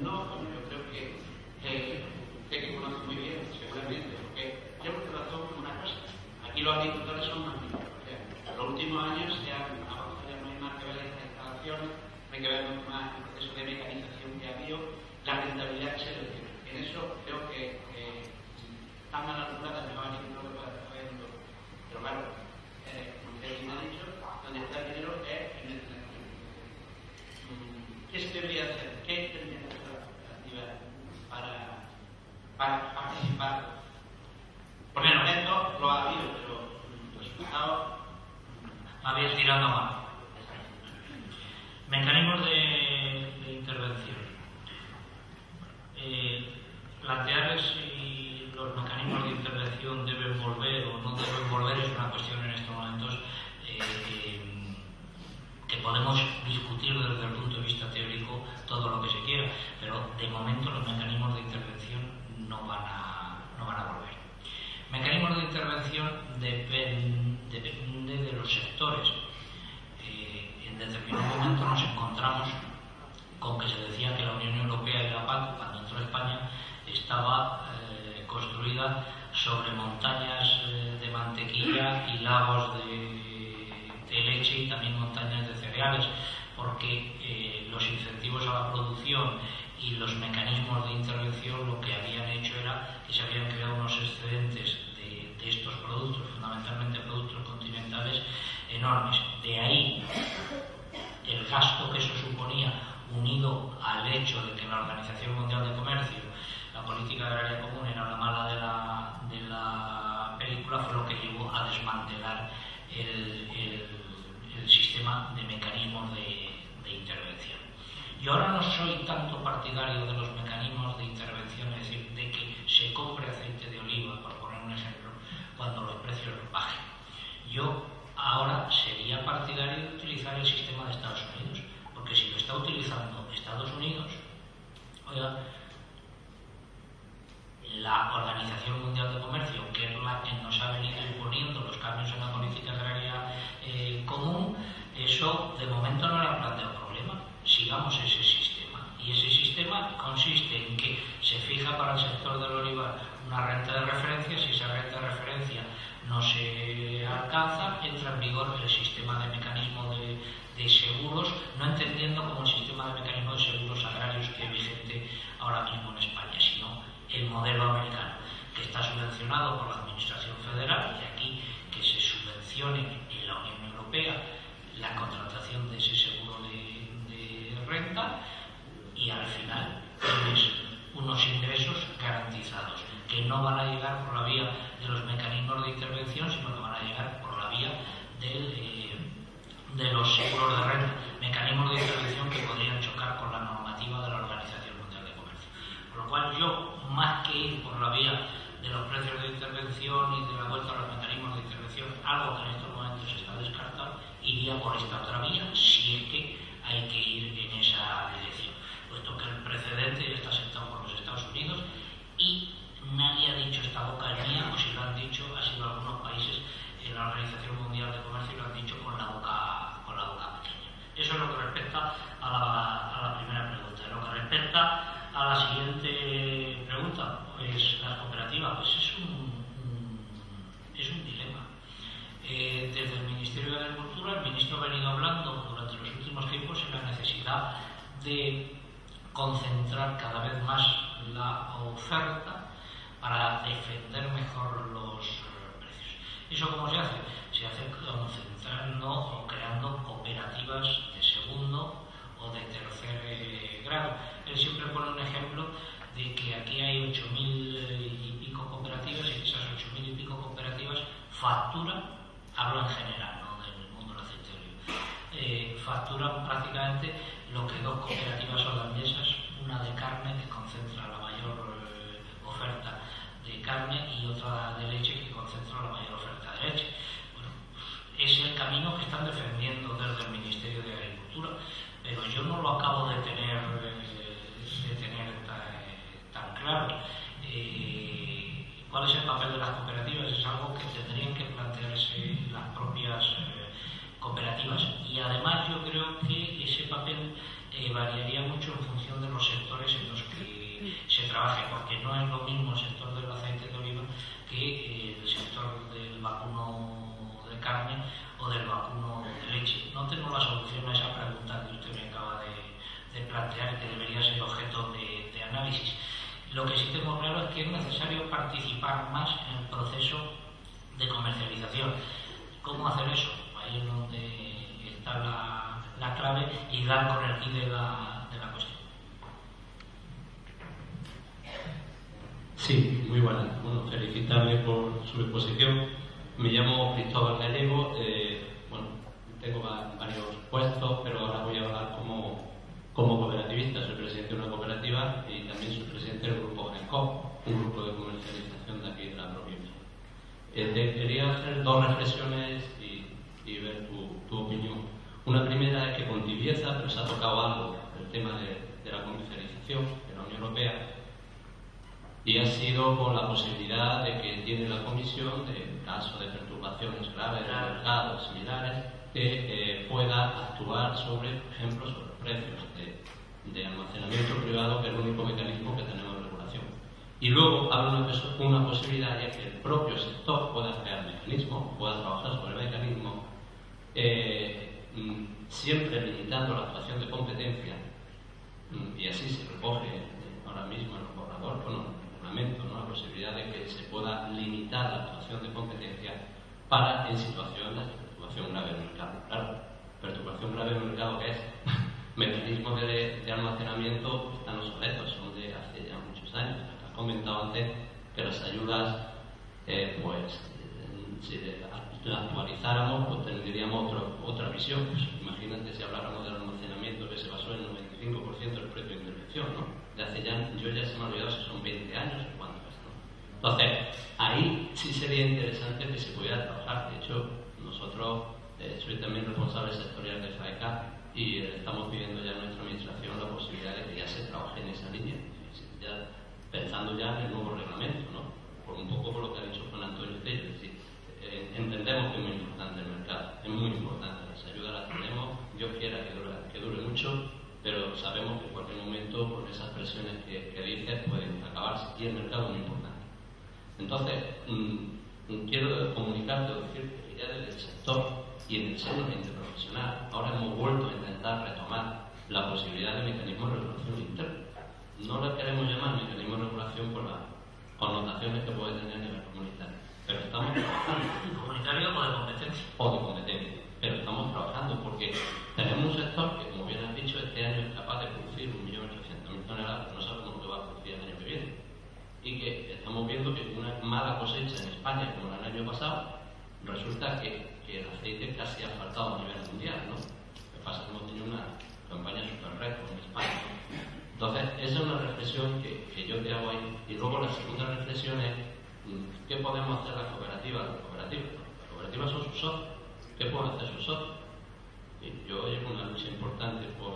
No, yo creo que usted que conoce muy bien, seguramente, porque yo creo que razón con una cosa. Aquí los agricultores son más niños. En los últimos años se han avanzado, no hay más que ver estas instalaciones, hay que ver mucho más el proceso de mecanización que ha habido, la rentabilidad que se le dio. En eso creo que están a la altura de los agricultores que están haciendo. Pero claro, como usted bien ha dicho, donde está el dinero es en el ¿qué se debería hacer? ¿Qué tendría que hacer la cooperativa para participar? Porque en esto lo ha habido, pero los resultados había tirando más. Mecanismos de intervención. Plantearles si los mecanismos de intervención deben volver o no deben volver es una cuestión en estos momentos que podemos discutir desde el punto de vista teórico todo lo que se quiera, pero de momento los mecanismos de intervención no van a volver. Mecanismos de intervención depende de los sectores. En determinado momento nos encontramos con que se decía que la Unión Europea y la PAC, cuando entró España, estaba construida sobre montañas de mantequilla y lagos de leche y también montañas de cereales, porque los incentivos a la producción y los mecanismos de intervención lo que habían hecho era que se habían creado unos excedentes de estos productos, fundamentalmente productos continentales, enormes. De ahí el gasto que eso suponía, unido al hecho de que en la Organización Mundial de Comercio la política agraria común era la mala de la película, fue lo que llevó a desmantelar el sistema de mecanismos de intervención. Yo ahora no soy tanto partidario de los mecanismos de intervención, es decir, de que se compre aceite de oliva, por poner un ejemplo, cuando los precios bajen. Yo ahora sería partidario de utilizar el sistema de Estados Unidos, porque si lo está utilizando Estados Unidos, oiga, la Organización Mundial de Comercio, que es la que nos ha venido imponiendo los cambios en la política agraria común, eso de momento no le ha planteado problema. Sigamos ese sistema. Y ese sistema consiste en que se fija para el sector del olivar una renta de referencia. Si esa renta de referencia no se alcanza, entra en vigor el sistema de mecanismo de seguros, no entendiendo como el sistema de mecanismo de seguros agrarios que es vigente ahora mismo en España, sino el modelo americano, que está subvencionado por la Administración Federal, y aquí que se subvencione en la Unión Europea la contratación de ese seguro de renta, y al final tienes unos ingresos garantizados que no van a llegar por la vía de los mecanismos de intervención, sino que van a llegar por la vía de los seguros de renta, mecanismos de intervención que podrían chocar con la normativa de la Organización Mundial de Comercio. Por lo cual yo, más que ir por la vía de los precios de intervención y de la vuelta a los mecanismos de intervención, algo que en estos momentos está descartado, iría por esta otra vía, si es que hay que ir en esa dirección. a la primera pregunta. En lo que respecta a la siguiente pregunta, pues las cooperativas, pues es un dilema. Desde el Ministerio de Agricultura, el ministro ha venido hablando durante los últimos tiempos en la necesidad de concentrar cada vez más la oferta para defender mejor los precios. ¿Eso cómo se hace? Se hace concentrando o creando cooperativas de segundo o de tercer grado. Él siempre pone un ejemplo de que aquí hay 8.000 y pico cooperativas y que esas 8.000 y pico cooperativas facturan, hablo en general, no del mundo del aceite, facturan prácticamente lo que dos cooperativas holandesas, una de carne que concentra la mayor oferta de carne y otra de leche que concentra la mayor oferta de leche. Bueno, es el camino que están defendiendo desde el Ministerio de Agricultura, pero yo no lo acabo de tener tan claro. ¿Cuál es el papel de las cooperativas? Es algo que tendrían que plantearse las propias cooperativas, y además yo creo que ese papel variaría mucho en función de los sectores en los que se trabaje, porque no es lo mismo el sector del aceite de oliva que el sector del vacuno de carne o del vacuno de leche. No tengo la solución a esa pregunta que usted me acaba de plantear y que debería ser objeto de análisis. Lo que sí tengo claro es que es necesario participar más en el proceso de comercialización. ¿Cómo hacer eso? Ahí es donde está la clave y dar con el quid de la cuestión. Sí, muy buena. Bueno, felicitarle por su exposición. Me llamo Cristóbal Gallego. Tengo varios puestos, pero ahora voy a hablar como cooperativista. Soy presidente de una cooperativa y también soy presidente del grupo GENCOP, un grupo de comercialización de aquí de la provincia. Quería hacer dos reflexiones y ver tu opinión. Una primera es que con tibieza, pero se ha tocado algo, el tema de la comercialización de la Unión Europea, y ha sido con la posibilidad de que tiene la Comisión, de caso de perturbaciones graves de mercados similares, que pueda actuar sobre, por ejemplo, sobre precios de almacenamiento privado, que es el único mecanismo que tenemos de regulación. Y luego habla una posibilidad ya que el propio sector pueda crear mecanismos, pueda trabajar sobre mecanismos, siempre limitando la actuación de competencia, y así se recoge ahora mismo en el borrador, en el reglamento, ¿no? La posibilidad de que se pueda limitar la actuación de competencia para en situaciones de perturbación grave del mercado. Claro, perturbación grave del mercado, ¿qué es? Mecanismos de almacenamiento están obsoletos, son de hace ya muchos años. Has comentado antes que las ayudas, si las actualizáramos, pues tendríamos otra visión. Pues, imagínate si habláramos del almacenamiento que se basó en el 95% del precio de intervención, ¿no? De hace ya, yo ya se me ha olvidado si son 20 años o cuánto es, ¿no? Entonces, ahí sí sería interesante que se pudiera trabajar. De hecho, nosotros soy también responsable sectorial de FAECA y estamos pidiendo ya a nuestra administración la posibilidad de que ya se trabaje en esa línea, ya pensando ya en el nuevo reglamento, ¿no? Por un poco por lo que ha dicho Juan Antonio Tello, es decir, entendemos que es muy importante el mercado, es muy importante, las ayudas las tenemos, Dios quiera que dure mucho, pero sabemos que en cualquier momento con esas presiones que dices pueden acabarse, y el mercado es muy importante. Entonces, quiero comunicarte o decir que ya desde el sector y en el seno interprofesional ahora hemos vuelto a intentar retomar la posibilidad de mecanismos de regulación interna. No la queremos llamar mecanismo de regulación por las connotaciones que puede tener a nivel comunitario, pero estamos trabajando. ¿Comunitario o de competencia? O de competencia, pero estamos trabajando porque tenemos un sector que, como bien has dicho, este año es capaz de producir 1.800.000 toneladas, pero no sabemos lo que va a producir el año que viene. Y que estamos viendo que una mala cosecha en España, como el año pasado, resulta que el aceite casi ha faltado a nivel mundial, ¿no? Lo que pasa es que hemos tenido una campaña super récord en España. Entonces, esa es una reflexión que yo te hago ahí. Y luego la segunda reflexión es, ¿qué podemos hacer las cooperativas? Las cooperativas son sus socios. ¿Qué pueden hacer sus socios? Y yo llevo una lucha importante por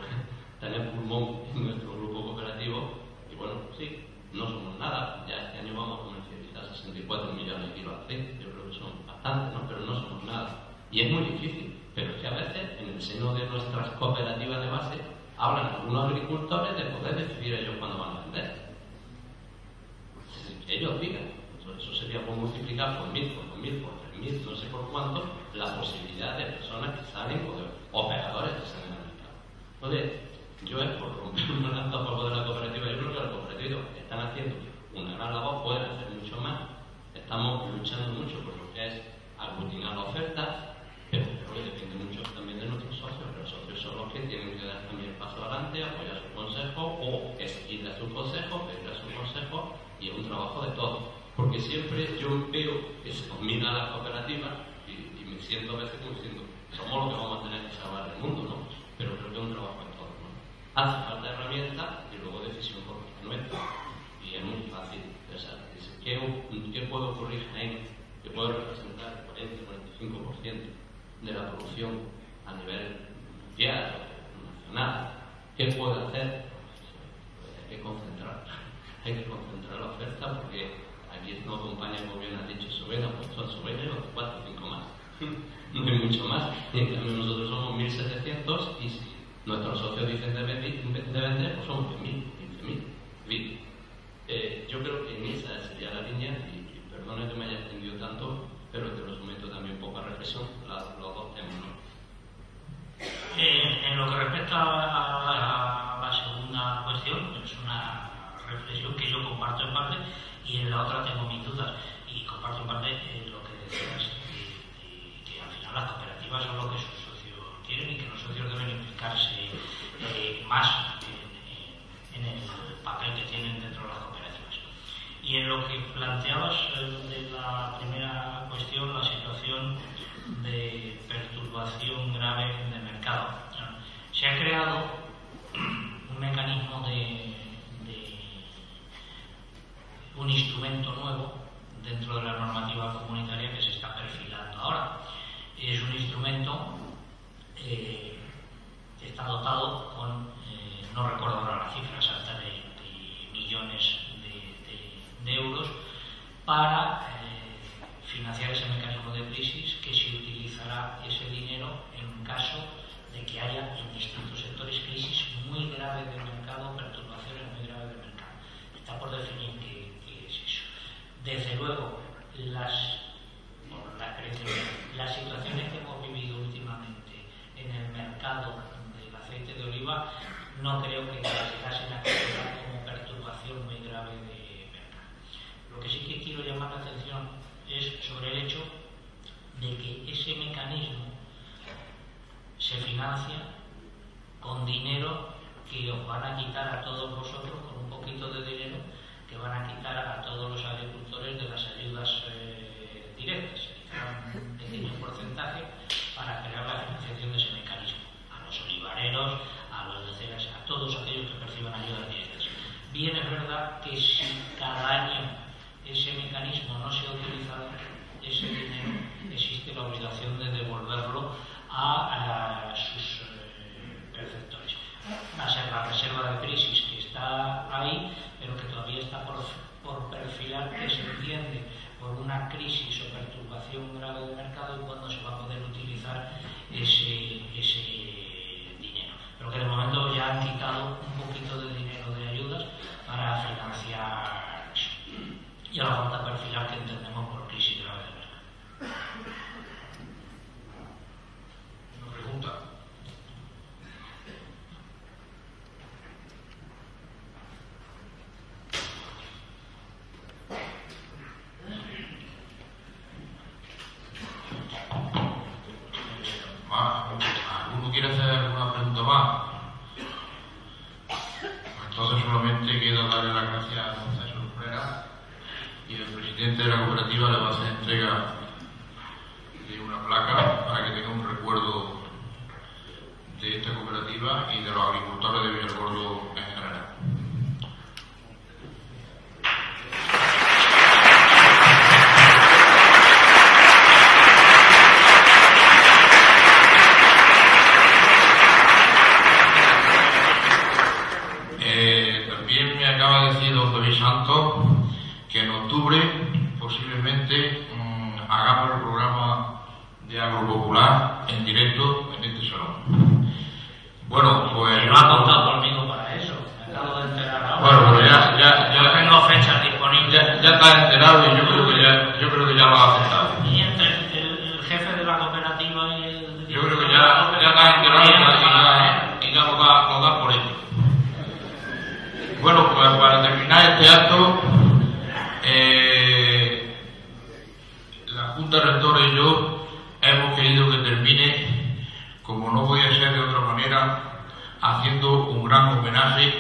tener pulmón en nuestro grupo cooperativo y bueno, sí, no somos nada. Ya este año vamos a comercializar 64 millones de kilos de aceite. Yo creo que son bastantes, ¿no? Pero no somos nada. Y es muy difícil. Pero es que a veces en el seno de nuestras cooperativas de base hablan algunos agricultores de poder decidir ellos cuándo van a vender. Que ellos digan. Eso sería por multiplicar por 1000, por 2000, por 3000, no sé por cuánto, la posibilidad de personas que salen o de operadores que salen al mercado. Entonces, yo es por romper un lanzo a favor de la cooperativa. Yo creo que las cooperativas están haciendo una gran labor, pueden hacer mucho más. Estamos luchando mucho por lo que es aglutinar la oferta, pero creo que depende mucho también de nuestros socios. Los socios son los que tienen que dar también el paso adelante, apoyar su consejo o seguir a su consejo, pedir a su consejo, y es un trabajo de todos. Porque siempre yo veo que se domina la cooperativa y me siento a veces como diciendo, somos los que vamos a tener que salvar el mundo, ¿no? Pero creo que es un trabajo de todos, ¿no? Hace falta herramientas y luego decisión por parte nuestra. Y es muy fácil pensar, ¿qué puede ocurrir en que puede representar el 40-45% de la producción a nivel mundial o nacional? ¿Qué puede hacer? Pues hay que concentrar la oferta, porque aquí no acompaña, como bien ha dicho Sobena, pues son Sobena y los 4 o 5 más. No hay mucho más. Y en cambio nosotros somos 1700 y si nuestros socios dicen de vender, pues somos 10.000, 15.000. Yo creo que en esa sería la línea, y perdone que me haya extendido tanto, pero que lo someto también un poco a reflexión, los dos temas, ¿no? En lo que respecta a la segunda cuestión, es una reflexión que yo comparto en parte, y en la otra tengo mis dudas, y comparto en parte lo que decías, que al final las cooperativas son lo que sus socios quieren y que los socios deben implicarse más en el papel que tienen dentro de las cooperativas. Y en lo que planteabas de la primera cuestión, la situación de perturbación grave de mercado, se ha creado un mecanismo un instrumento nuevo dentro de la normativa comunitaria que se está perfilando ahora. Es un instrumento que está dotado con, no recuerdo ahora la cifra exacta, de millones de euros para financiar ese mecanismo de crisis, que se utilizará ese dinero en caso de que haya en distintos sectores crisis muy graves del mercado, perturbaciones muy graves del mercado. Está por definir qué es eso. Desde luego, las situaciones que hemos vivido últimamente en el mercado del aceite de oliva no creo que clasificasen a como perturbación muy grave de mercado. Lo que sí que quiero llamar la atención es sobre el hecho de que ese mecanismo se financia con dinero que os van a quitar a todos vosotros, con un poquito de dinero que van a quitar a todos los agricultores de las ayudas directas. Un pequeño porcentaje para crear la financiación de ese mecanismo. A los olivareros, a los de ceras, a todos aquellos que perciban ayudas directas. Bien, es verdad que si cada año ese mecanismo no se ha utilizado, ese dinero existe la obligación de devolverlo a sus perceptores. Va a ser la reserva de crisis que está ahí, pero que todavía está por perfilar, que se entiende por una crisis o perturbación grave del mercado y cuándo se va a poder utilizar ese dinero. Pero que de momento ya han quitado un poquito de dinero de ayudas para financiar eso. Y ahora falta perfilar que entendemos por crisis grave del mercado. Una pregunta. ¿Alguno quiere hacer una pregunta más? Entonces solamente queda darle las gracias a don César Frera, y el presidente de la cooperativa le va a hacer entrega de una placa para que tenga un recuerdo de esta cooperativa y de los agricultores de Villargordo en general. También me acaba de decir don David Santos que en octubre posiblemente hagamos el programa de Agropopular en directo en este salón. Bueno, pues... Y no ha contado conmigo para eso. Me acabo de enterar ahora. Bueno, pues ya tengo fechas disponibles. Ya está enterado y yo creo que ya lo ha aceptado. Y entre el jefe de la cooperativa y el... Yo creo que ya está enterado y ya lo da por hecho. Bueno, pues para terminar este acto, la Junta Rectora y yo hemos querido que termine, como no podía ser de otra manera, haciendo un gran homenaje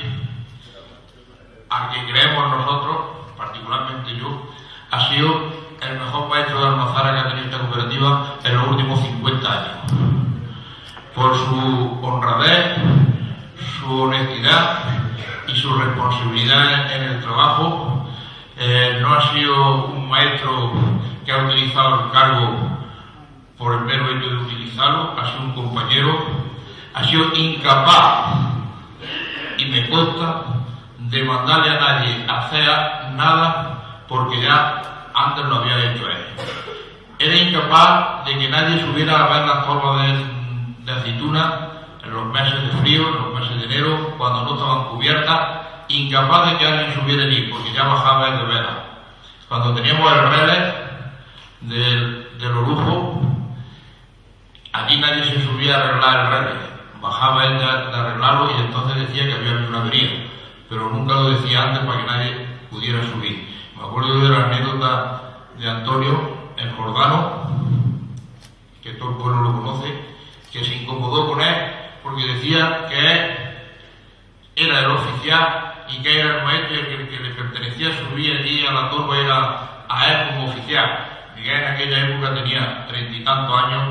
al que creemos nosotros, particularmente yo, ha sido el mejor maestro de Almazara que ha tenido esta cooperativa en los últimos 50 años. Por su honradez, su honestidad y su responsabilidad en el trabajo. No ha sido un maestro que ha utilizado el cargo por el mero hecho de utilizarlo, ha sido un compañero, ha sido incapaz, y me consta, de mandarle a nadie a hacer nada porque ya antes lo había hecho él. Era incapaz de que nadie subiera a ver las torbas de aceituna en los meses de frío, en los meses de enero, cuando no estaban cubiertas, incapaz de que alguien subiera allí, porque ya bajaba el de veras. Cuando teníamos el relé de los lujos, allí nadie se subía a arreglar el relé, bajaba él de arreglarlo y entonces decía que había una avería, pero nunca lo decía antes para que nadie pudiera subir. Me acuerdo de la anécdota de Antonio, el Jordano, que todo el pueblo lo conoce, que se incomodó con él porque decía que él era el oficial y que era el maestro que le pertenecía subir allí a la torba, era a él como oficial. Miguel en aquella época tenía 30 y tantos años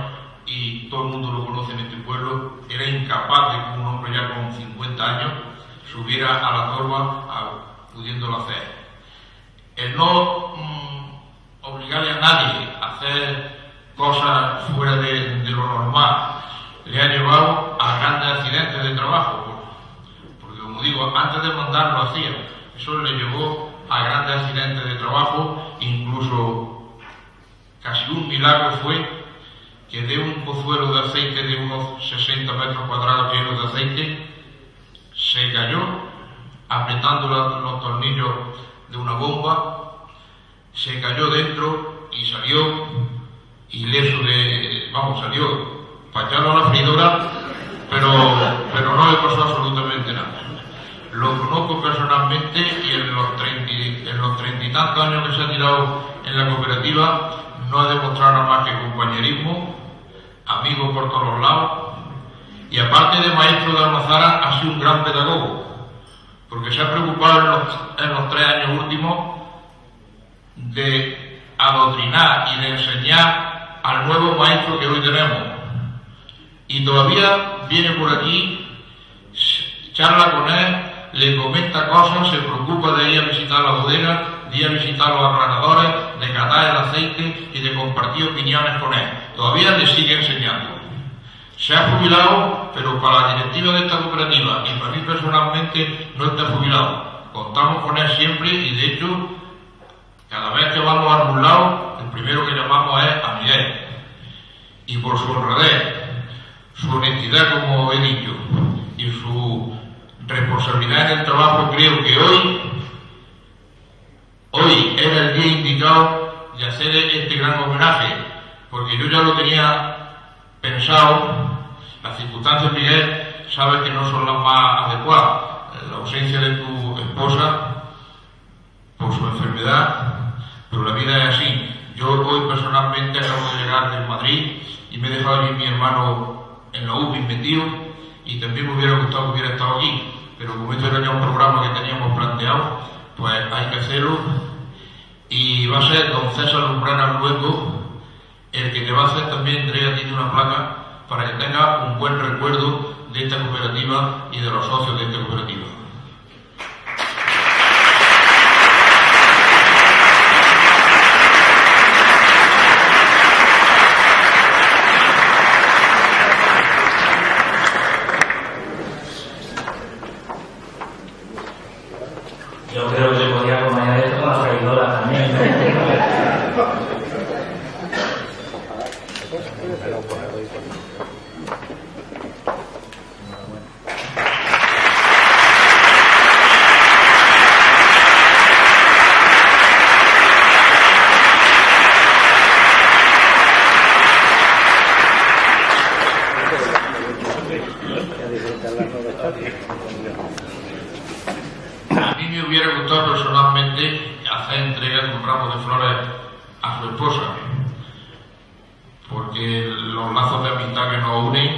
y todo el mundo lo conoce en este pueblo. Era incapaz de que un hombre ya con 50 años subiera a la torba pudiéndolo hacer. El no obligarle a nadie a hacer cosas fuera de lo normal le ha llevado a grandes accidentes de trabajo, porque como digo, antes de mandar lo hacía. Eso le llevó a grandes accidentes de trabajo, incluso casi un milagro fue que de un pozuelo de aceite de unos 60 metros cuadrados llenos de aceite se cayó apretando los tornillos de una bomba, se cayó dentro y salió ileso salió para echarlo a la freidora, pero no le pasó absolutamente nada. Lo conozco personalmente y en los 30 y tantos años que se ha tirado en la cooperativa no ha demostrado nada más que compañerismo, amigos por todos los lados, y aparte de maestro de Almazara ha sido un gran pedagogo, porque se ha preocupado en los 3 años últimos de adoctrinar y de enseñar al nuevo maestro que hoy tenemos. Y todavía viene por aquí, charla con él, le comenta cosas, se preocupa de ir a visitar la bodega, de ir a visitar los aplanadores, de catar el aceite y de compartir opiniones con él. Todavía le sigue enseñando. Se ha jubilado, pero para la directiva de esta cooperativa y para mí personalmente no está jubilado. Contamos con él siempre y de hecho, cada vez que vamos a algún lado, el primero que llamamos es a Miguel. Y por su honradez, su honestidad, como he dicho, y su responsabilidad en el trabajo, creo que hoy era el día indicado de hacer este gran homenaje, porque yo ya lo tenía pensado. Las circunstancias, Miguel, sabes que no son las más adecuadas. La ausencia de tu esposa por su enfermedad, pero la vida es así. Yo hoy personalmente acabo de llegar de Madrid y me he dejado allí mi hermano en la UBI metido, y también me hubiera gustado que hubiera estado aquí, pero como esto era ya un programa que teníamos planteado, pues hay que hacerlo, y va a ser don César Lumbrana luego el que te va a hacer también entrega a ti de una placa para que tenga un buen recuerdo de esta cooperativa y de los socios de esta cooperativa. Yo creo que se podría acompañar esto con la freidora también, ¿no? A mí me hubiera gustado personalmente hacer entrega de un ramo de flores a su esposa, porque los lazos de amistad que nos unen,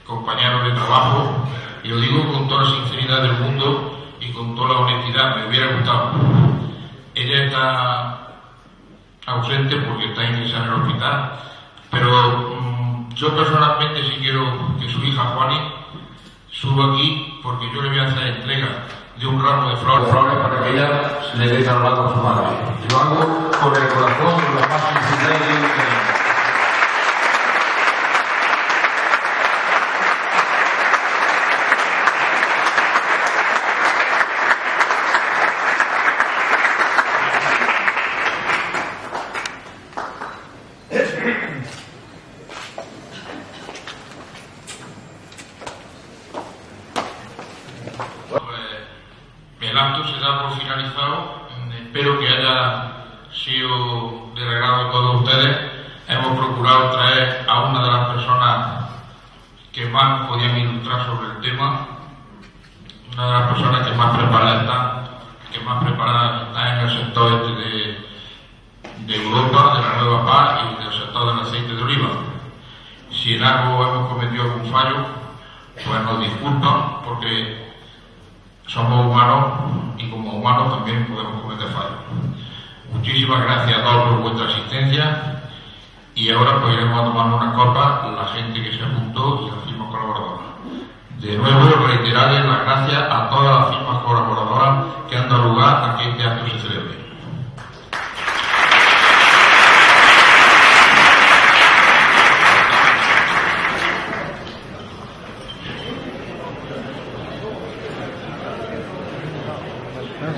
compañeros de trabajo, y lo digo con toda la sinceridad del mundo y con toda la honestidad, me hubiera gustado. Ella está ausente porque está ingresada en el hospital, pero yo personalmente sí quiero que su hija Juani suba aquí, porque yo le voy a hacer entrega de un ramo de flores para que ella le dé traslado a su madre. Lo hago por el corazón y lo más sincero que... El acto se da por finalizado. Espero que haya sido del agrado de todos ustedes. Hemos procurado traer a una de las personas que más podían ilustrar sobre el tema, una de las personas que más preparadas están en el sector de Europa, de la nueva PAC y del sector del aceite de oliva. Si en algo hemos cometido algún fallo, pues nos disculpan, porque somos humanos y como humanos también podemos cometer fallos. Muchísimas gracias a todos por vuestra asistencia, y ahora pues iremos a tomar una copa la gente que se apuntó y las firmas colaboradoras. De nuevo reiterarles las gracias a todas las firmas colaboradoras que han dado lugar a que este acto se celebre.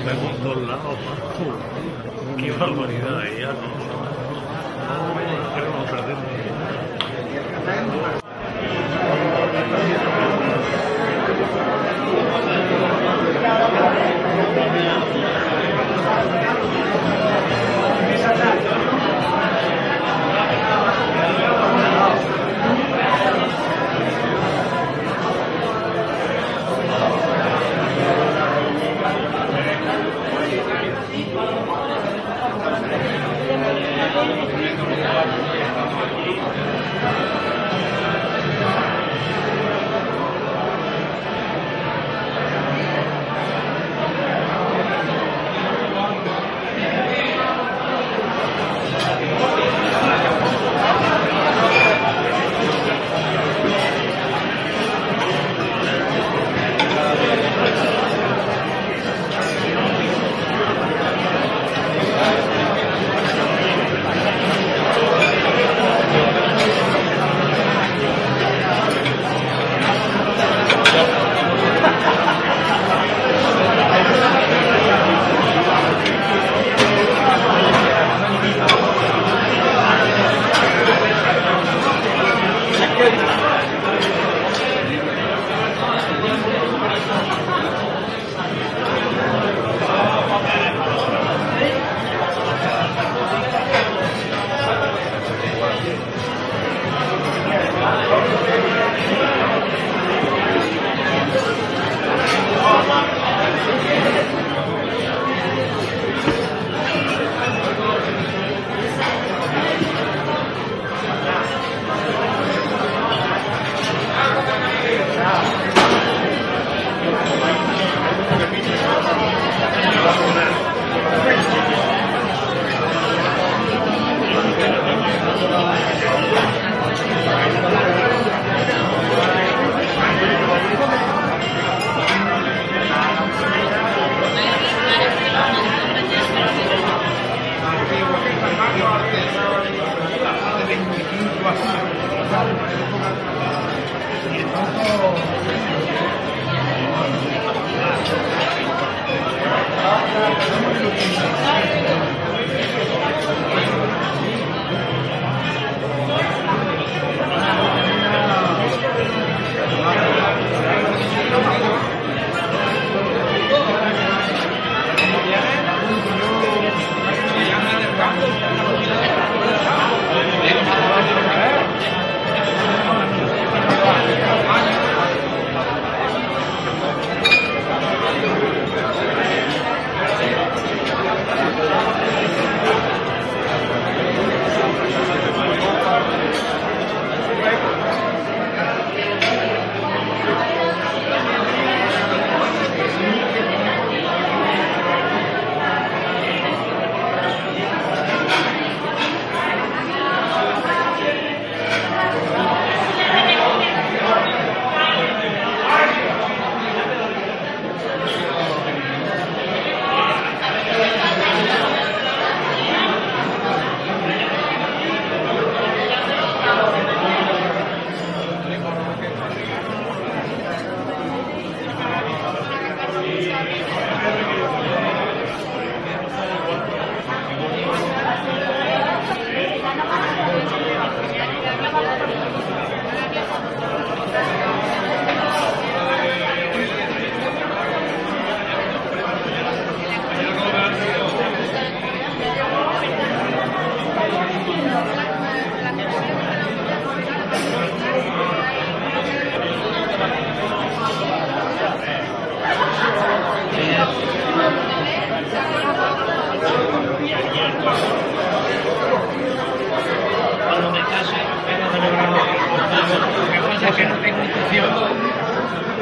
En dos lados, qué barbaridad, ya no queremos perder.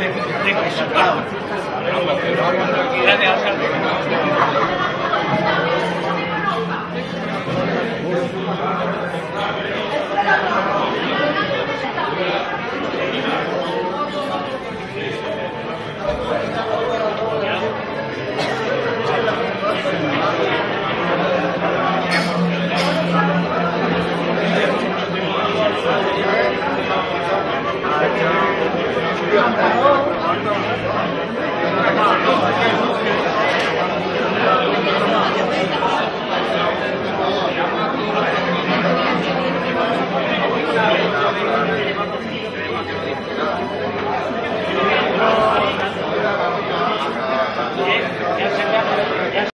de tranquilidad de alcalde.